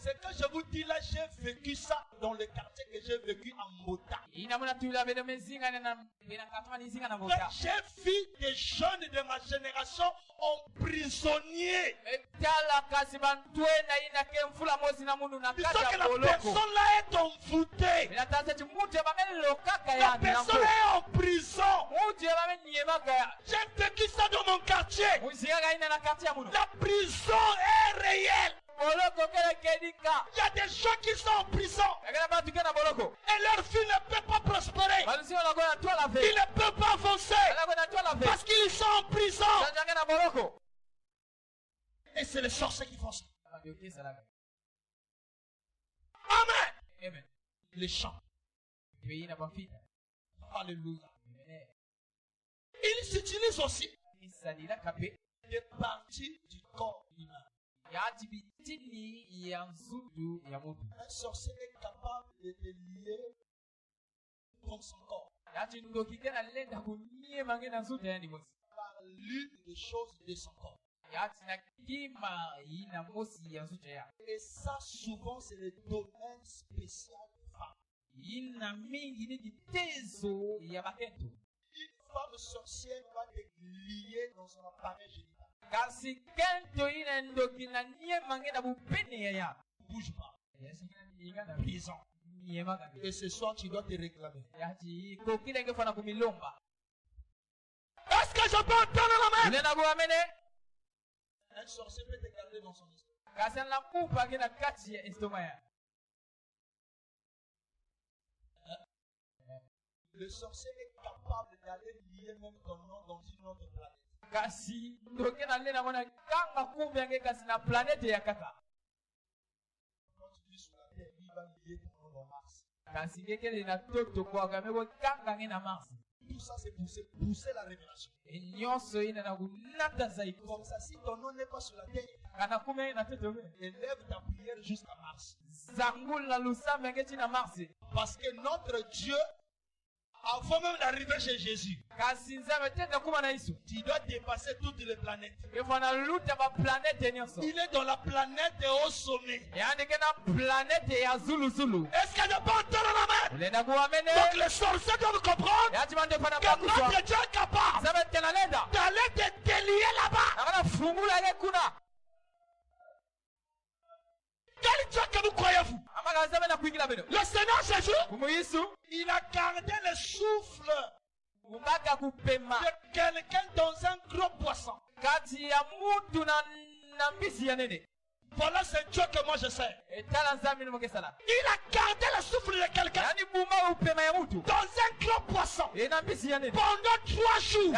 C'est que je vous dis là, j'ai vécu ça dans le quartier que j'ai vécu à Mota. J'ai vu des jeunes de ma génération emprisonnés. Disons que la personne là est envoûtée. La personne est en prison. J'ai vécu ça dans mon quartier. La prison est réelle. Il y a des gens qui sont en prison. Et leur vie ne peut pas prospérer. Ils ne peuvent pas avancer. Parce qu'ils sont en prison. Et c'est les sorciers qui font ça. Amen. Les chants. Alléluia. Ils utilisent aussi des parties du corps humain. Un sorcier est capable de te lier comme son corps. Par l'une des choses de son corps. Et ça, souvent, c'est le domaine spécial des femmes. Une femme sorcière va te lier dans son appareil génital. Bouge pas. Prison. Et ce soir, tu dois te réclamer. Est-ce que je peux entendre la main? Un sorcier peut te garder dans son estomac. Le sorcier est capable d'aller lier même ton nom dans une autre planète. Quand tu vis sur la terre, il va lier ton nom dans Mars. Tout ça, c'est pousser la révélation. Comme ça, si ton nom n'est pas sur la terre, élève ta prière jusqu'à Mars. Parce que notre Dieu, avant même d'arriver chez Jésus, tu dois dépasser toutes les planètes. Il est dans la planète au sommet. Est-ce que je peux entendre la main? Donc les sorciers doivent comprendre que notre Dieu est capable d'aller te délier là-bas. Quel Dieu que vous croyez-vous? Le Seigneur Jésus, il a gardé le souffle de quelqu'un dans un gros poisson. Voilà ce Dieu que moi je sais. Il a gardé le souffle de quelqu'un dans un gros poisson pendant 3 jours.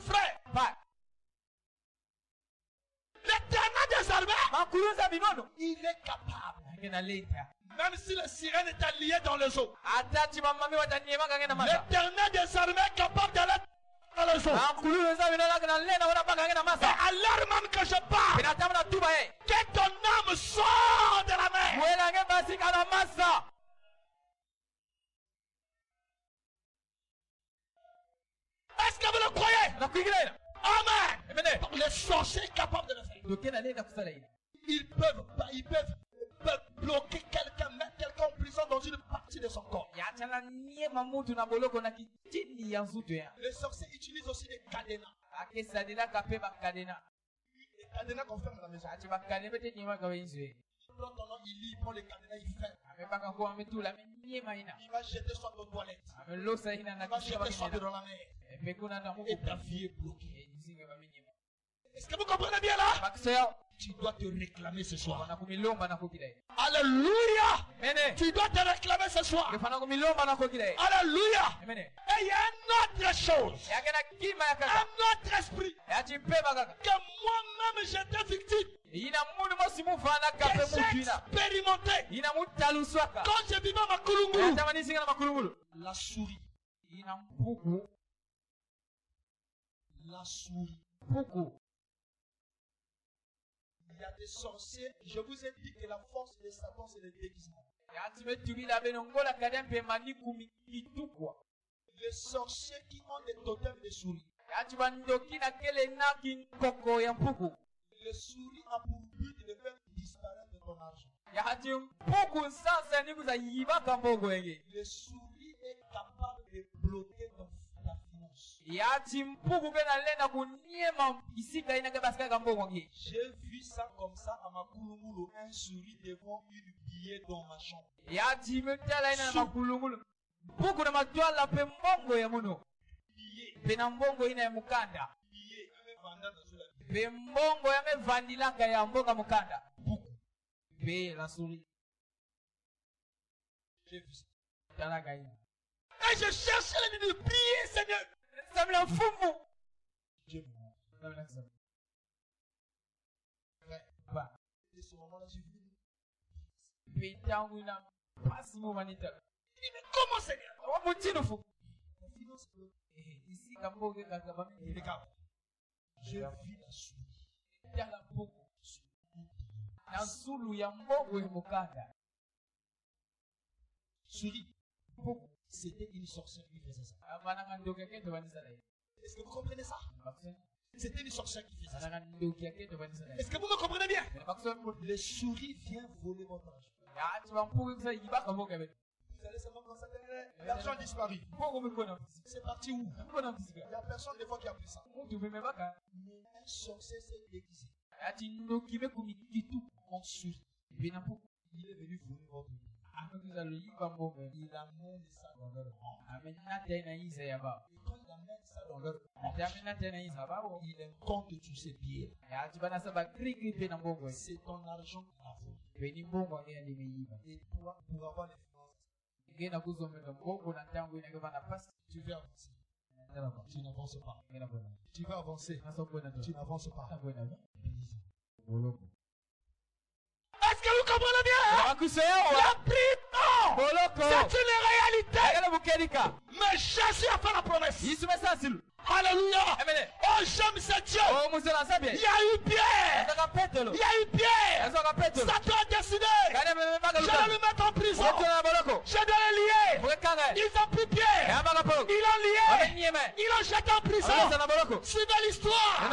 Frère, l'éternel des armées, il est capable Même si le sirène est allié dans les eaux, l'Éternel des armées est capable d'aller dans les eaux. Et à l'heure même que je parle, que ton âme sort de la mer. Est-ce que vous le croyez? Amen. Les sorciers sont capables de le faire. Ils peuvent bloquer quelqu'un, mettre quelqu'un en prison dans une partie de son corps. Les sorciers utilisent aussi des cadenas. Les cadenas qu'on ferme à la maison. Il prend ton nom, il lit, il prend les cadenas, il ferme. Il va jeter soit aux toilettes. Il va jeter soit dans la mer. Et ta vie est bloquée. Est-ce que vous comprenez bien là? Tu dois te réclamer ce soir. Alléluia. Tu dois te réclamer ce soir. Alléluia. Et il y a une autre chose. Un autre esprit. Que moi-même j'étais victime. Que j'ai expérimenté. Quand je vivais à Makulungulu. La souris. La souris. Il y a des sorciers. Je vous ai dit que la force de Satan, c'est le déguisement. Les sorciers qui ont des totems de souris. Les souris ont pour but de faire disparaître ton argent. Les souris est capable de bloquer ta finance. J'ai vu ça comme ça à Makulungulu, un souris devant une billet dans ma chambre. J'ai vu ça. Et je cherchais de prier, Seigneur. Dieu me montre. Et ce moment-là, j'ai vu. Il dit, mais comment, Seigneur? La finance est bloquée. Il regarde. Je vis la souris. Souris. C'était une sorcière qui faisait ça. Est-ce que vous comprenez ça? C'était une sorcière qui faisait ça. Est-ce que vous me comprenez bien? Les souris viennent voler votre argent. Vous allez seulement constater l'argent disparu. C'est parti où? Il n'y a personne des fois qui a pris ça. Mais un sorcier s'est déguisé en souris. Il est venu voler votre vie. Il amène ça dans leur rang. Et quand il amène ça dans leur rang, il compte tous ses pieds. C'est ton argent à vous. Et toi, pour avoir les finances, tu veux avancer. Tu n'avances pas. Tu veux avancer. Tu n'avances pas. Est-ce que vous comprenez bien? La prière, c'est une réalité. Mais Jésus a fait la promesse. Alléluia. Oh, j'aime ce Dieu. Il y a eu Pierre. Satan a décidé. Je vais le mettre en prison. Je dois le lier. Ils ont pris Pierre. Ils l'ont lié. Ils l'ont jeté en prison. Suivez l'histoire.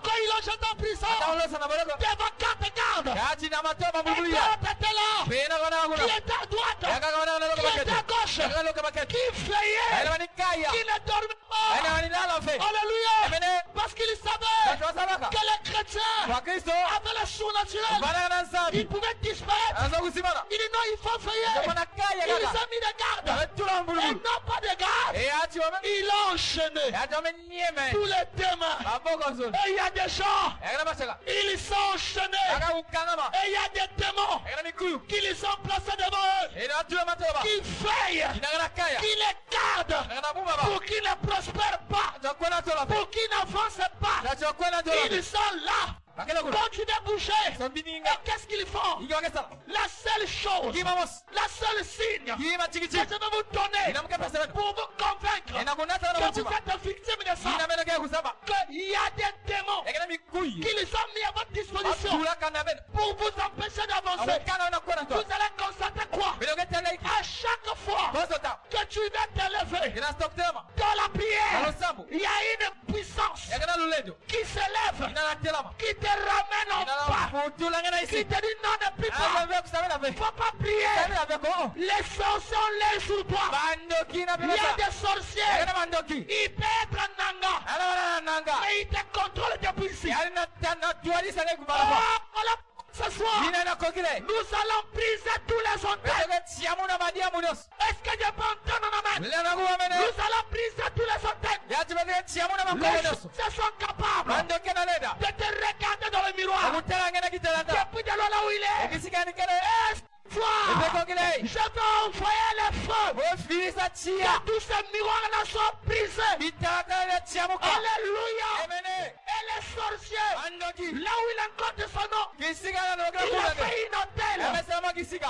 Quand ils l'ont jeté en prison, devant 4 gardes. Et 40 étaient là. Qui était à droite. Qui était à gauche. Qui veillait. Qui ne dormait pas. Alléluia. Parce qu'ils savaient que les chrétiens avaient le surnaturel. Ils pouvaient disparaître. Il dit non, il faut veiller. Ils ont mis des gardes. Et non pas de gardes. Ils l'ont enchaîné. Tous les démons. Et il y a des gens. Ils sont enchaînés. Et il y a des démons qui les ont placés devant eux. Qui veillent. Qui les gardent. Pour qu'ils ne prospèrent pas. Pour qu'ils n'avancent pas. Ils sont là. Quand tu es bouché, et qu'est-ce qu'ils font? La seule chose, la seule signe que je vais vous donner pour vous convaincre que vous êtes victime de ça, qu'il y a des démons qui les ont mis à votre disposition pour vous empêcher d'avancer. Vous allez constater quoi? À chaque fois que tu vas t'élever dans la prière, il y a une puissance qui s'élève, qui te ramène en bas, qui te dit non, ne prie pas, faut pas prier. Les sorciers ont l'air sur toi. Il y a des sorciers, ils peuvent être en nanga, mais ils te contrôlent depuis ici. Ce soir, nous allons briser tous les hôtels. Est-ce que je peux entendre un amen? Nous allons briser tous les hôtels. Les sorciers sont capables de te regarder dans le miroir depuis de là où il est. Je vais envoyer le feu. Que tous ces miroirs-là soient brisés. Alléluia. Et les sorciers, là où il rencontre son nom, il a fait une hôtel.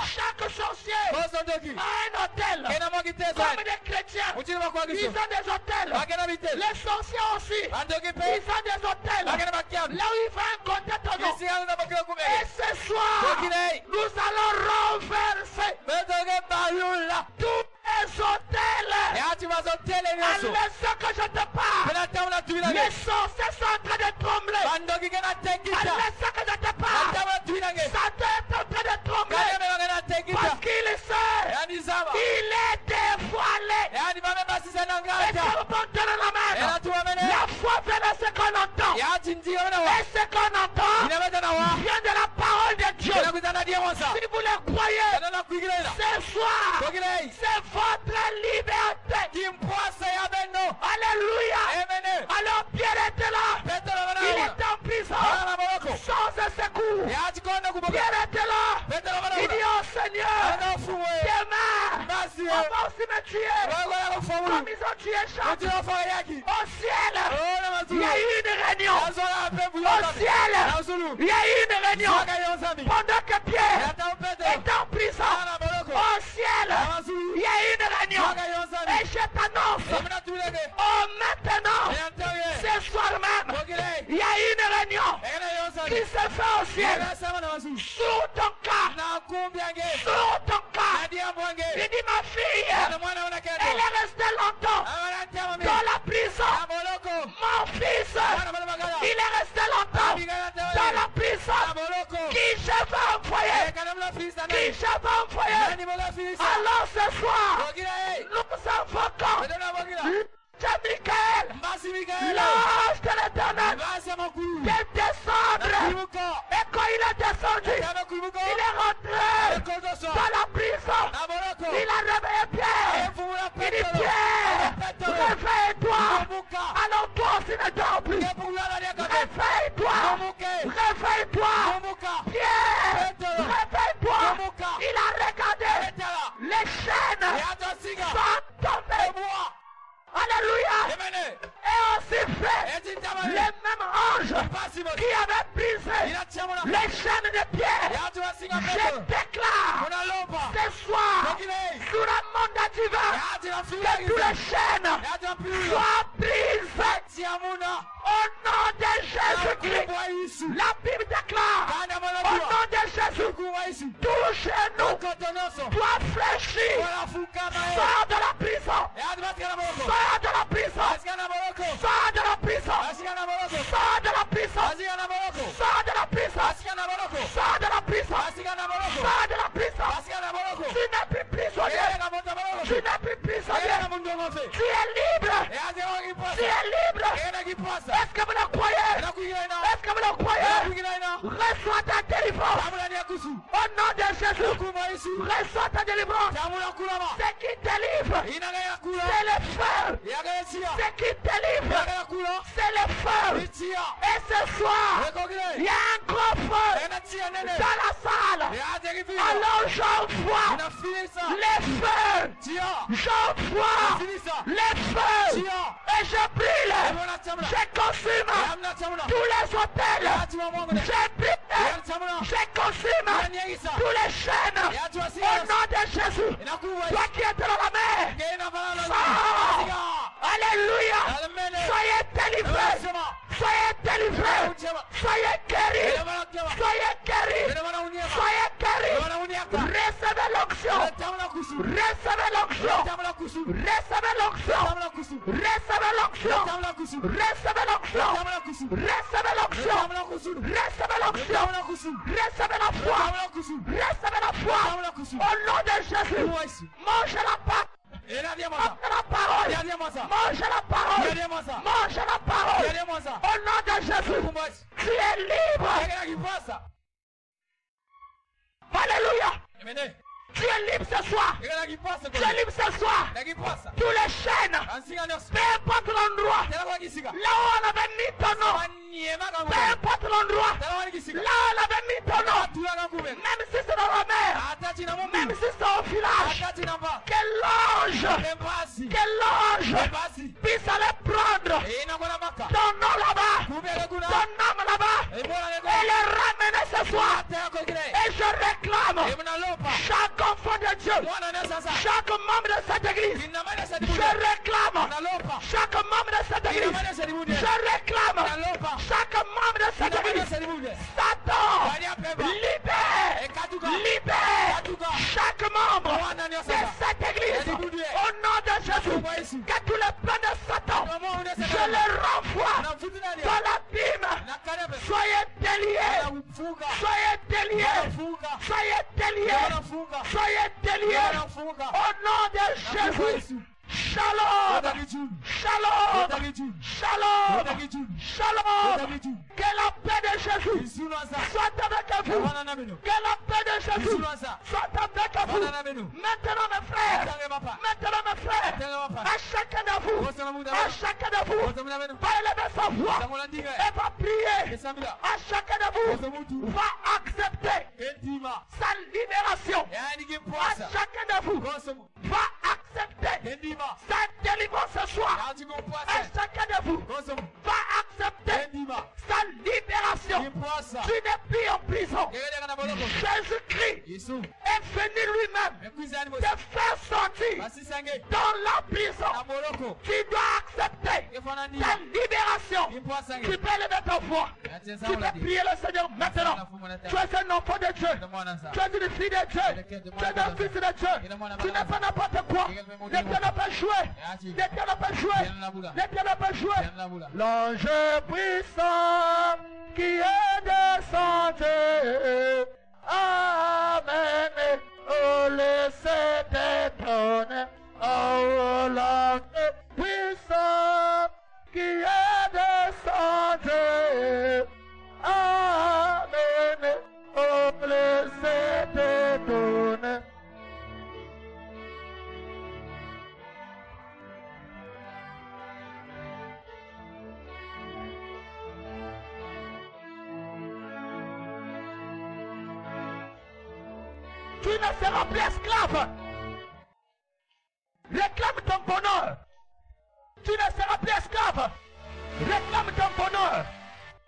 Chaque sorcier a un hôtel. Comme des chrétiens, ils ont des hôtels. Les sorciers aussi, ils ont des hôtels. Là où il va rencontrer ton nom. Et ce soir, nous allons renverser tous les hôtels. À l'instant que je te parle, les sorciers sont en train de trembler. À l'instant que je te parle, Satan est en train de trembler. Parce qu'il sait, il est dévoilé. Et ça vous porte la main. La foi vient de ce qu'on entend. Et ce qu'on entend vient de la parole de Dieu. Si vous le croyez, ce soir, c'est votre liberté. Alléluia. Alors Pierre était là. Il est en prison sans secours. Pierre était là. Il dit au Seigneur, demain, on va aussi me tuer. Comme ils ont tué Jacques. Au ciel, il y a eu une réunion. Au ciel, il y a eu une réunion. Pendant que Pierre est en prison, au ciel, il y a eu une réunion. Et je t'annonce, maintenant, ce soir même, il y a eu une réunion qui se fait au ciel. Sur ton cas, sur ton cas, il dit ma fille, elle est restée longtemps dans la prison. Mon fils, il est resté longtemps dans la prison. Qui je vais envoyer? Qui je vais envoyer? Alors ce soir, nous invoquons Michael, l'ange de l'Éternel, de descendre. Et quand il est descendu, il est rentré dans la prison. Il a réveillé Pierre. Il dit Pierre, réveille-toi. Alors toi aussi ne dors plus. Réveille-toi. Réveille-toi. Pierre, réveille-toi. Il a regardé. Les chaînes sont tombées. Alléluia. Et aussi fait les mêmes anges qui avaient brisé les chaînes de Pierre. Je déclare ce soir sur le monde divin que toutes les chaînes soient brisées au nom de Jésus-Christ. La Bible déclare au nom de Jésus, tout genou doit fléchir. Sors de la prison. Sors de la prison. Sors de la prison. Sors de la prison. Sors de la prison. Sors de la prison. Sors de la prison. Tu n'es plus prisonnier. Tu n'es plus prisonnier. Tu es libre. Tu es libre. Est-ce que vous le croyez? Est-ce que vous le croyez? Reçois ta délivrance. Au nom de Jésus. Reçois ta délivrance. Ce qui délivre, c'est le feu. Ce qui délivre, c'est le feu. Et ce soir, il y a un gros feu dans la salle. Alors j'envoie les feux. J'envoie les feux. Et je brûle. Je consume tous les hôtels. Je brûle. Je consume tous les chaînes Recevez l'onction. Recevez l'onction. Recevez l'onction. Recevez l'onction. Recevez l'onction. Recevez l'onction. Recevez la foi. Recevez la foi. Au nom de Jésus. Mangez la pâte. Mange la parole. Mange la parole. Mange la parole. Au nom de Jésus. Tu es libre. Alléluia. Tu es libre ce soir. Tu es libre ce soir. Tous les chaînes. Peu importe l'endroit. Là où on avait mis ton nom. Peu importe l'endroit. Là où on avait mis ton nom. Même si c'est dans la mer. Même si c'est au village. Que l'ange puisse aller prendre ton nom là-bas. Ton nom là-bas. Et le ramener ce soir. Et je réclame chaque enfant de Dieu, chaque membre de cette église, je réclame chaque membre de cette église, je réclame chaque membre de cette église. Satan, libère chaque membre de cette église au nom de Jésus. Que tous les plans de Satan, je les renvoie dans l'abîme. Soyez déliés, soyez déliés, soyez déliés. Soyez déliés au nom de Jésus. Shalom, shalom, shalom, shalom. Que la paix de Jésus soit avec vous. Que la paix de Jésus soit avec vous. Maintenant mes frères, à chacun de vous, va élever sa voix et va prier. À chacun de vous va accepter sa libération. À chacun de vous va accepter sa délivrance ce soir. À chacun de vous va accepter sa libération. Tu n'es plus en prison. Jésus-Christ est venu lui-même te faire sortir dans la prison. Tu dois accepter ta libération. Tu peux lever ta voix. Tu peux prier le Seigneur maintenant. Tu es un enfant de Dieu. Tu es une fille de Dieu. Tu es un fils de Dieu. Tu n'es pas n'importe quoi. L'éternel peut jouer. L'éternel peut jouer. L'éternel peut jouer. L'ange puissant qui est descendu. Amen. Oh, laissez t'étonner. Oh, l'ange puissant qui est descendu. Amen. Oh, laissez t'étonner. Tu ne seras plus esclave. Réclame ton bonheur. Tu ne seras plus esclave. Réclame ton bonheur.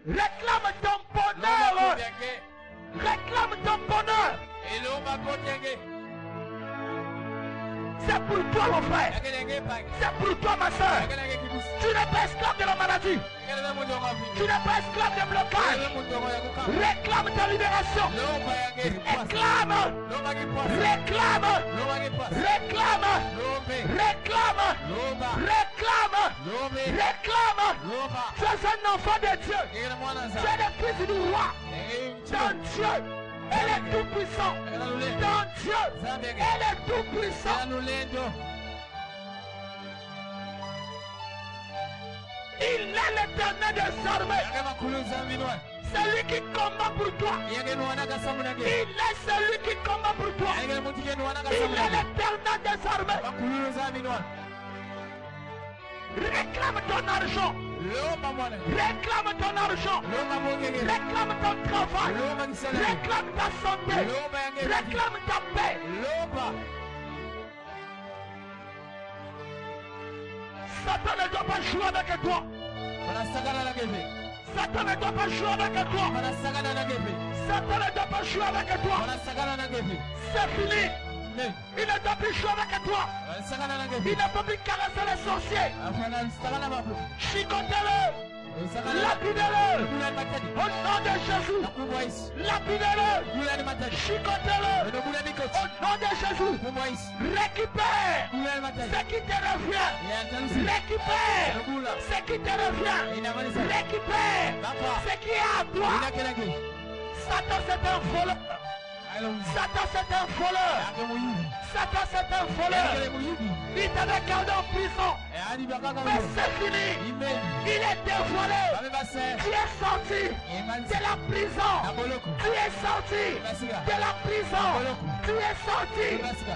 Réclame ton bonheur. Réclame ton bonheur. C'est pour toi mon frère. C'est pour toi ma soeur. Tu n'es pas esclave de la maladie. Tu n'es pas esclave de blocage. Réclame ta libération. Réclame. Réclame. Réclame. Réclame. Réclame. Réclame. Tu es un enfant de Dieu. Tu es le fils du roi. Dans Dieu. Elle est tout puissant. Dans Dieu. Elle est tout puissant. Il est l'éternel des armées. C'est lui qui combat pour toi. Il est celui qui combat pour toi. Il est l'éternel des armées. Réclame ton argent. Réclame ton argent. Réclame ton travail. Réclame ta santé. Réclame ta paix. Satan ne doit pas jouer avec toi. Satan ne doit pas jouer avec toi. Satan ne doit pas jouer avec toi. C'est fini. Il ne doit plus jouer avec toi. Il ne peut plus caresser les sorciers. Chicotez-le. Lapidez-le. Au nom de Jésus. Lapidez-le. Chicotez-le. Au nom de Jésus. Récupère ce qui te revient. Récupère ce qui te revient. Récupère ce qui est à toi. Satan, c'est un voleur. Satan, c'est un voleur. Satan, c'est un voleur. Il t'avait gardé en prison. Mais c'est fini. Il est dévoilé. Tu es sorti de la prison. Tu es sorti de la prison. Tu es sorti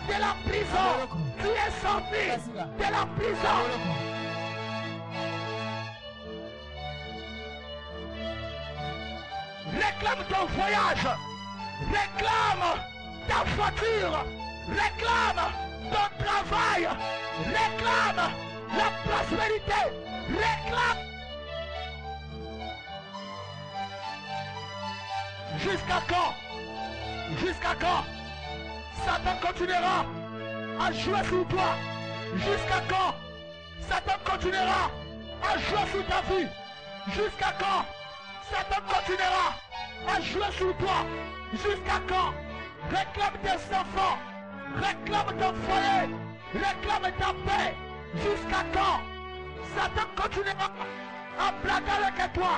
de la prison. Tu es sorti de la prison. Réclame ton voyage. Réclame ta voiture. Réclame ton travail. Réclame la prospérité. Réclame. Jusqu'à quand? Jusqu'à quand? Satan continuera à jouer sur toi. Jusqu'à quand? Satan continuera à jouer sur ta vie. Jusqu'à quand? Satan continuera à jouer sur toi. Jusqu'à quand? Réclame tes enfants. Réclame ton foyer. Réclame ta paix. Jusqu'à quand? Satan continuera à blaguer avec toi.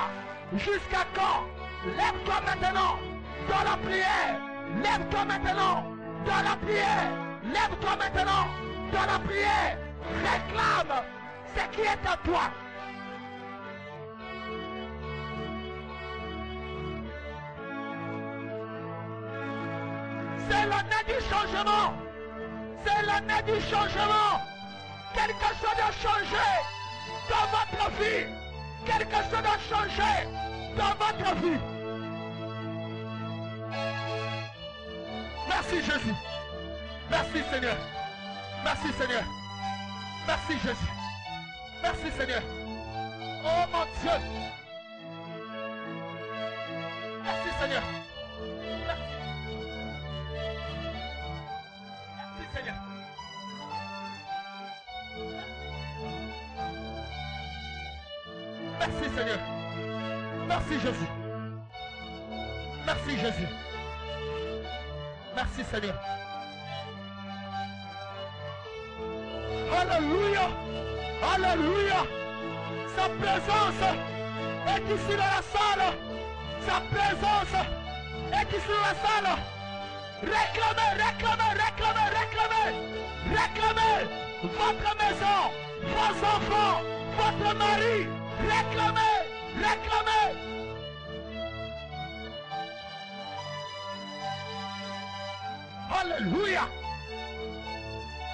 Jusqu'à quand? Lève-toi maintenant dans la prière. Lève-toi maintenant dans la prière. Lève-toi maintenant dans la prière. Réclame ce qui est à toi. C'est l'année du changement. C'est l'année du changement. Quelque chose a changé dans votre vie. Quelque chose a changé dans votre vie. Merci Jésus. Merci Seigneur. Merci Seigneur. Merci Jésus. Merci Seigneur. Oh mon Dieu. Merci Seigneur. Merci Seigneur. Merci Seigneur. Merci Jésus. Merci Jésus. Merci Seigneur. Alléluia. Alléluia. Sa présence est ici dans la salle. Sa présence est ici dans la salle. Réclamez, réclamez, réclamez, réclamez. Réclamez votre maison, vos enfants, votre mari. Réclamez, réclamez. Alléluia.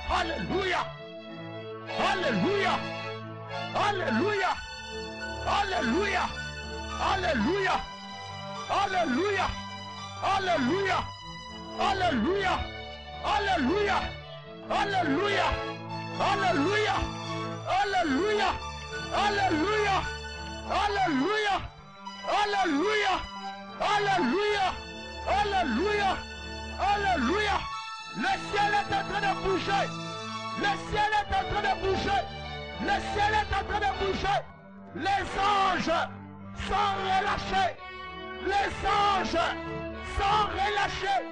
Alléluia. Alléluia. Alléluia. Alléluia. Alléluia. Alléluia. Alléluia. Alléluia. Alléluia. Alléluia. Alléluia. Alléluia. Alléluia. Alléluia. Alléluia. Alléluia. Alléluia. Alléluia. Le ciel est en train de bouger. Le ciel est en train de bouger. Le ciel est en train de bouger. Les anges sont relâchés. Les anges sont relâchés.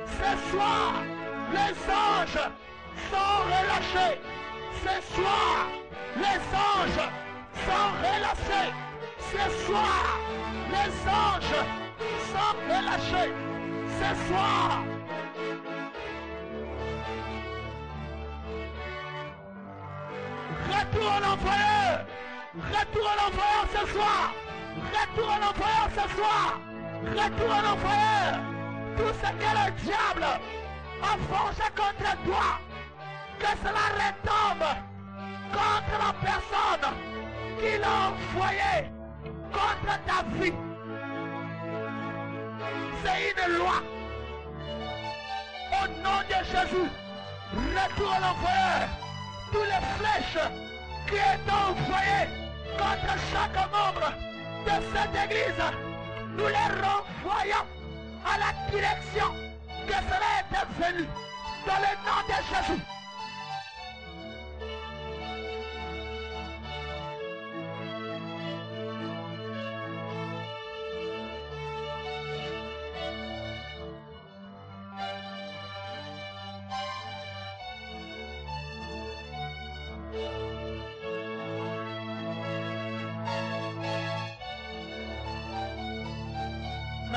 Ce soir, les anges sont relâchés. Ce soir, les anges sont relâchés. Ce soir, les anges sont relâchés. Ce soir, retour à l'envoyeur. Retour à l'envoyeur ce soir. Retour à l'envoyeur ce soir. Retour à l'envoyeur. Tout ce que le diable a forgé contre toi, que cela retombe contre la personne qui l'a envoyé contre ta vie. C'est une loi. Au nom de Jésus, retour à l'envoyeur. Tous les flèches qui est envoyées contre chaque membre de cette église, nous les renvoyons à la direction que cela est venu dans le nom de Jésus.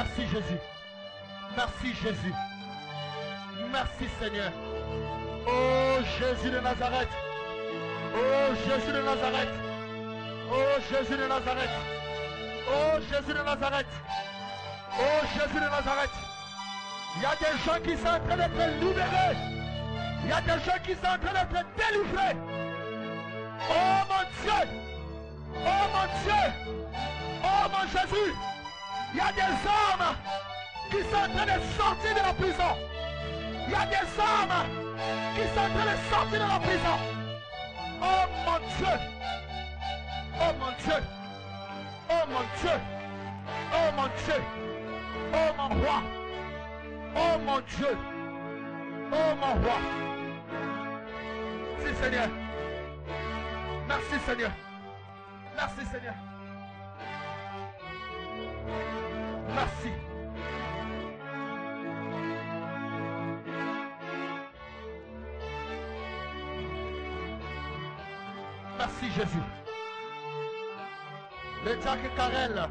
Merci Jésus. Merci Jésus. Merci Seigneur. Oh Jésus de Nazareth. Oh Jésus de Nazareth. Oh Jésus de Nazareth. Oh Jésus de Nazareth. Oh Jésus de Nazareth. Il y a des gens qui sont en train d'être libérés. Il y a des gens qui sont en train d'être délivrés. Oh mon Dieu. Oh mon Dieu. Oh mon Jésus. Il y a des hommes qui sont en train de sortir de la prison. Il y a des hommes qui sont en train de sortir de la prison. Oh mon Dieu. Oh mon Dieu. Oh mon Dieu. Oh mon Dieu. Oh mon roi. Oh mon Dieu. Oh mon roi. Merci Seigneur. Merci Seigneur. Merci Seigneur. Merci. Merci Jésus. Le Jack Carrel.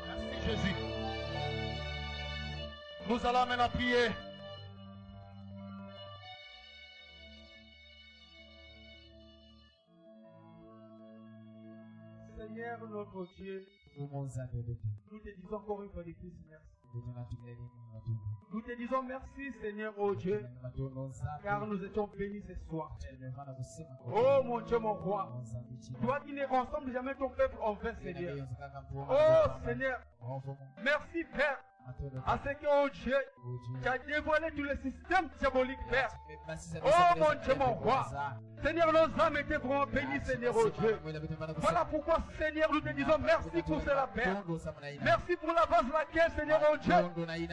Merci Jésus. Nous allons maintenant prier. Seigneur notre Dieu, nous te disons encore une fois de plus merci. Nous te disons merci Seigneur oh Dieu, car nous étions bénis ce soir. Oh mon Dieu mon roi, toi qui ne rassembles jamais ton peuple en vain Seigneur. Oh Seigneur, merci Père. À ce que, oh Dieu, tu as dévoilé tout le système diabolique, Père. Oh mon Dieu, mon roi. Seigneur, nos âmes étaient vraiment bénies, Seigneur, oh Dieu. Voilà pourquoi, Seigneur, nous te disons merci pour cela, Père. Merci pour la base laquelle, Seigneur, oh Dieu,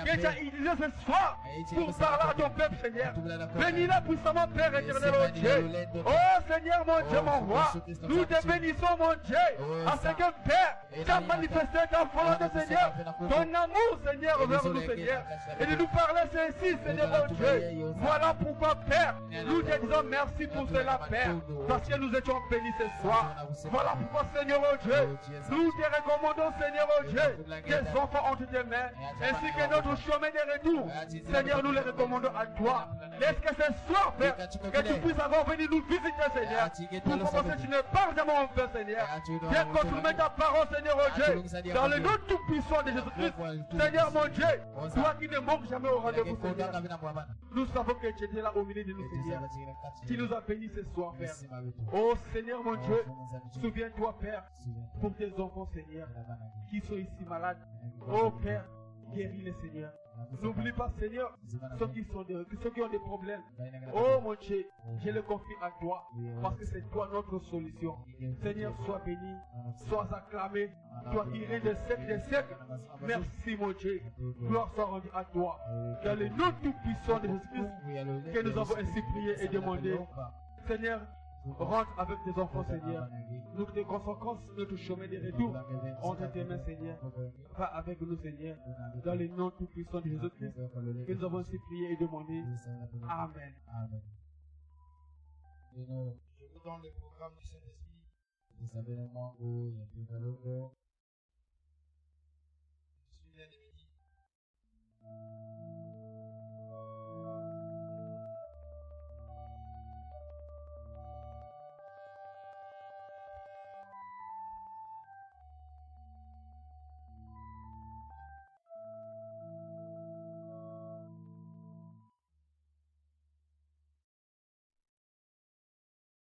que tu as utilisé ce soir pour parler à ton peuple, Seigneur. Bénis-la puissamment, Père éternel, oh Dieu. Oh Seigneur, mon Dieu, mon roi. Nous te bénissons, mon Dieu, à ce que, Père, tu as manifesté ta volonté, Seigneur, ton amour, Seigneur, vers nous, Seigneur, et de nous parler ceci, Seigneur, oh Dieu. Voilà pourquoi, Père, nous te disons merci pour cela, Père, parce que nous étions bénis ce soir. Voilà pourquoi, Seigneur, oh Dieu, nous te recommandons, Seigneur, oh Dieu, tes enfants entre tes mains, ainsi que notre chemin de retour. Seigneur, nous les recommandons à toi. Laisse que ce soir, Père, que tu puisses avoir venu nous visiter, Seigneur, pour commencer, tu ne pars jamais en vain, Seigneur. Viens confirmer ta parole, Seigneur, oh Dieu, dans le nom tout puissant de Jésus-Christ. Seigneur, mon Dieu, toi qui ne manques jamais au rendez-vous, Seigneur. Nous savons que tu étais là au milieu de nous, Seigneur. Tu nous as bénis ce soir, Père. Oh Seigneur, mon Dieu, souviens-toi, Père, pour tes enfants, Seigneur, qui sont ici malades. Oh Père, guéris-les, Seigneur. N'oublie pas, Seigneur, ceux qui ont des problèmes. Oh mon Dieu, je le confie à toi, parce que c'est toi notre solution. Seigneur, sois béni, sois acclamé, toi qui règnes des siècles des siècles. Merci mon Dieu, gloire soit rendue à toi. Dans le nom tout puissant de Jésus-Christ, que nous avons ainsi prié et demandé. Seigneur, rentre avec tes enfants, Seigneur. Nous te consacrons notre chemin de retour entre tes mains, Seigneur. Va avec nous, Seigneur, dans le nom tout puissant de Jésus-Christ, que nous avons ainsi prié et demandé. Amen. Je vous donne le programme du Saint-Esprit. Je suis l'un des midi.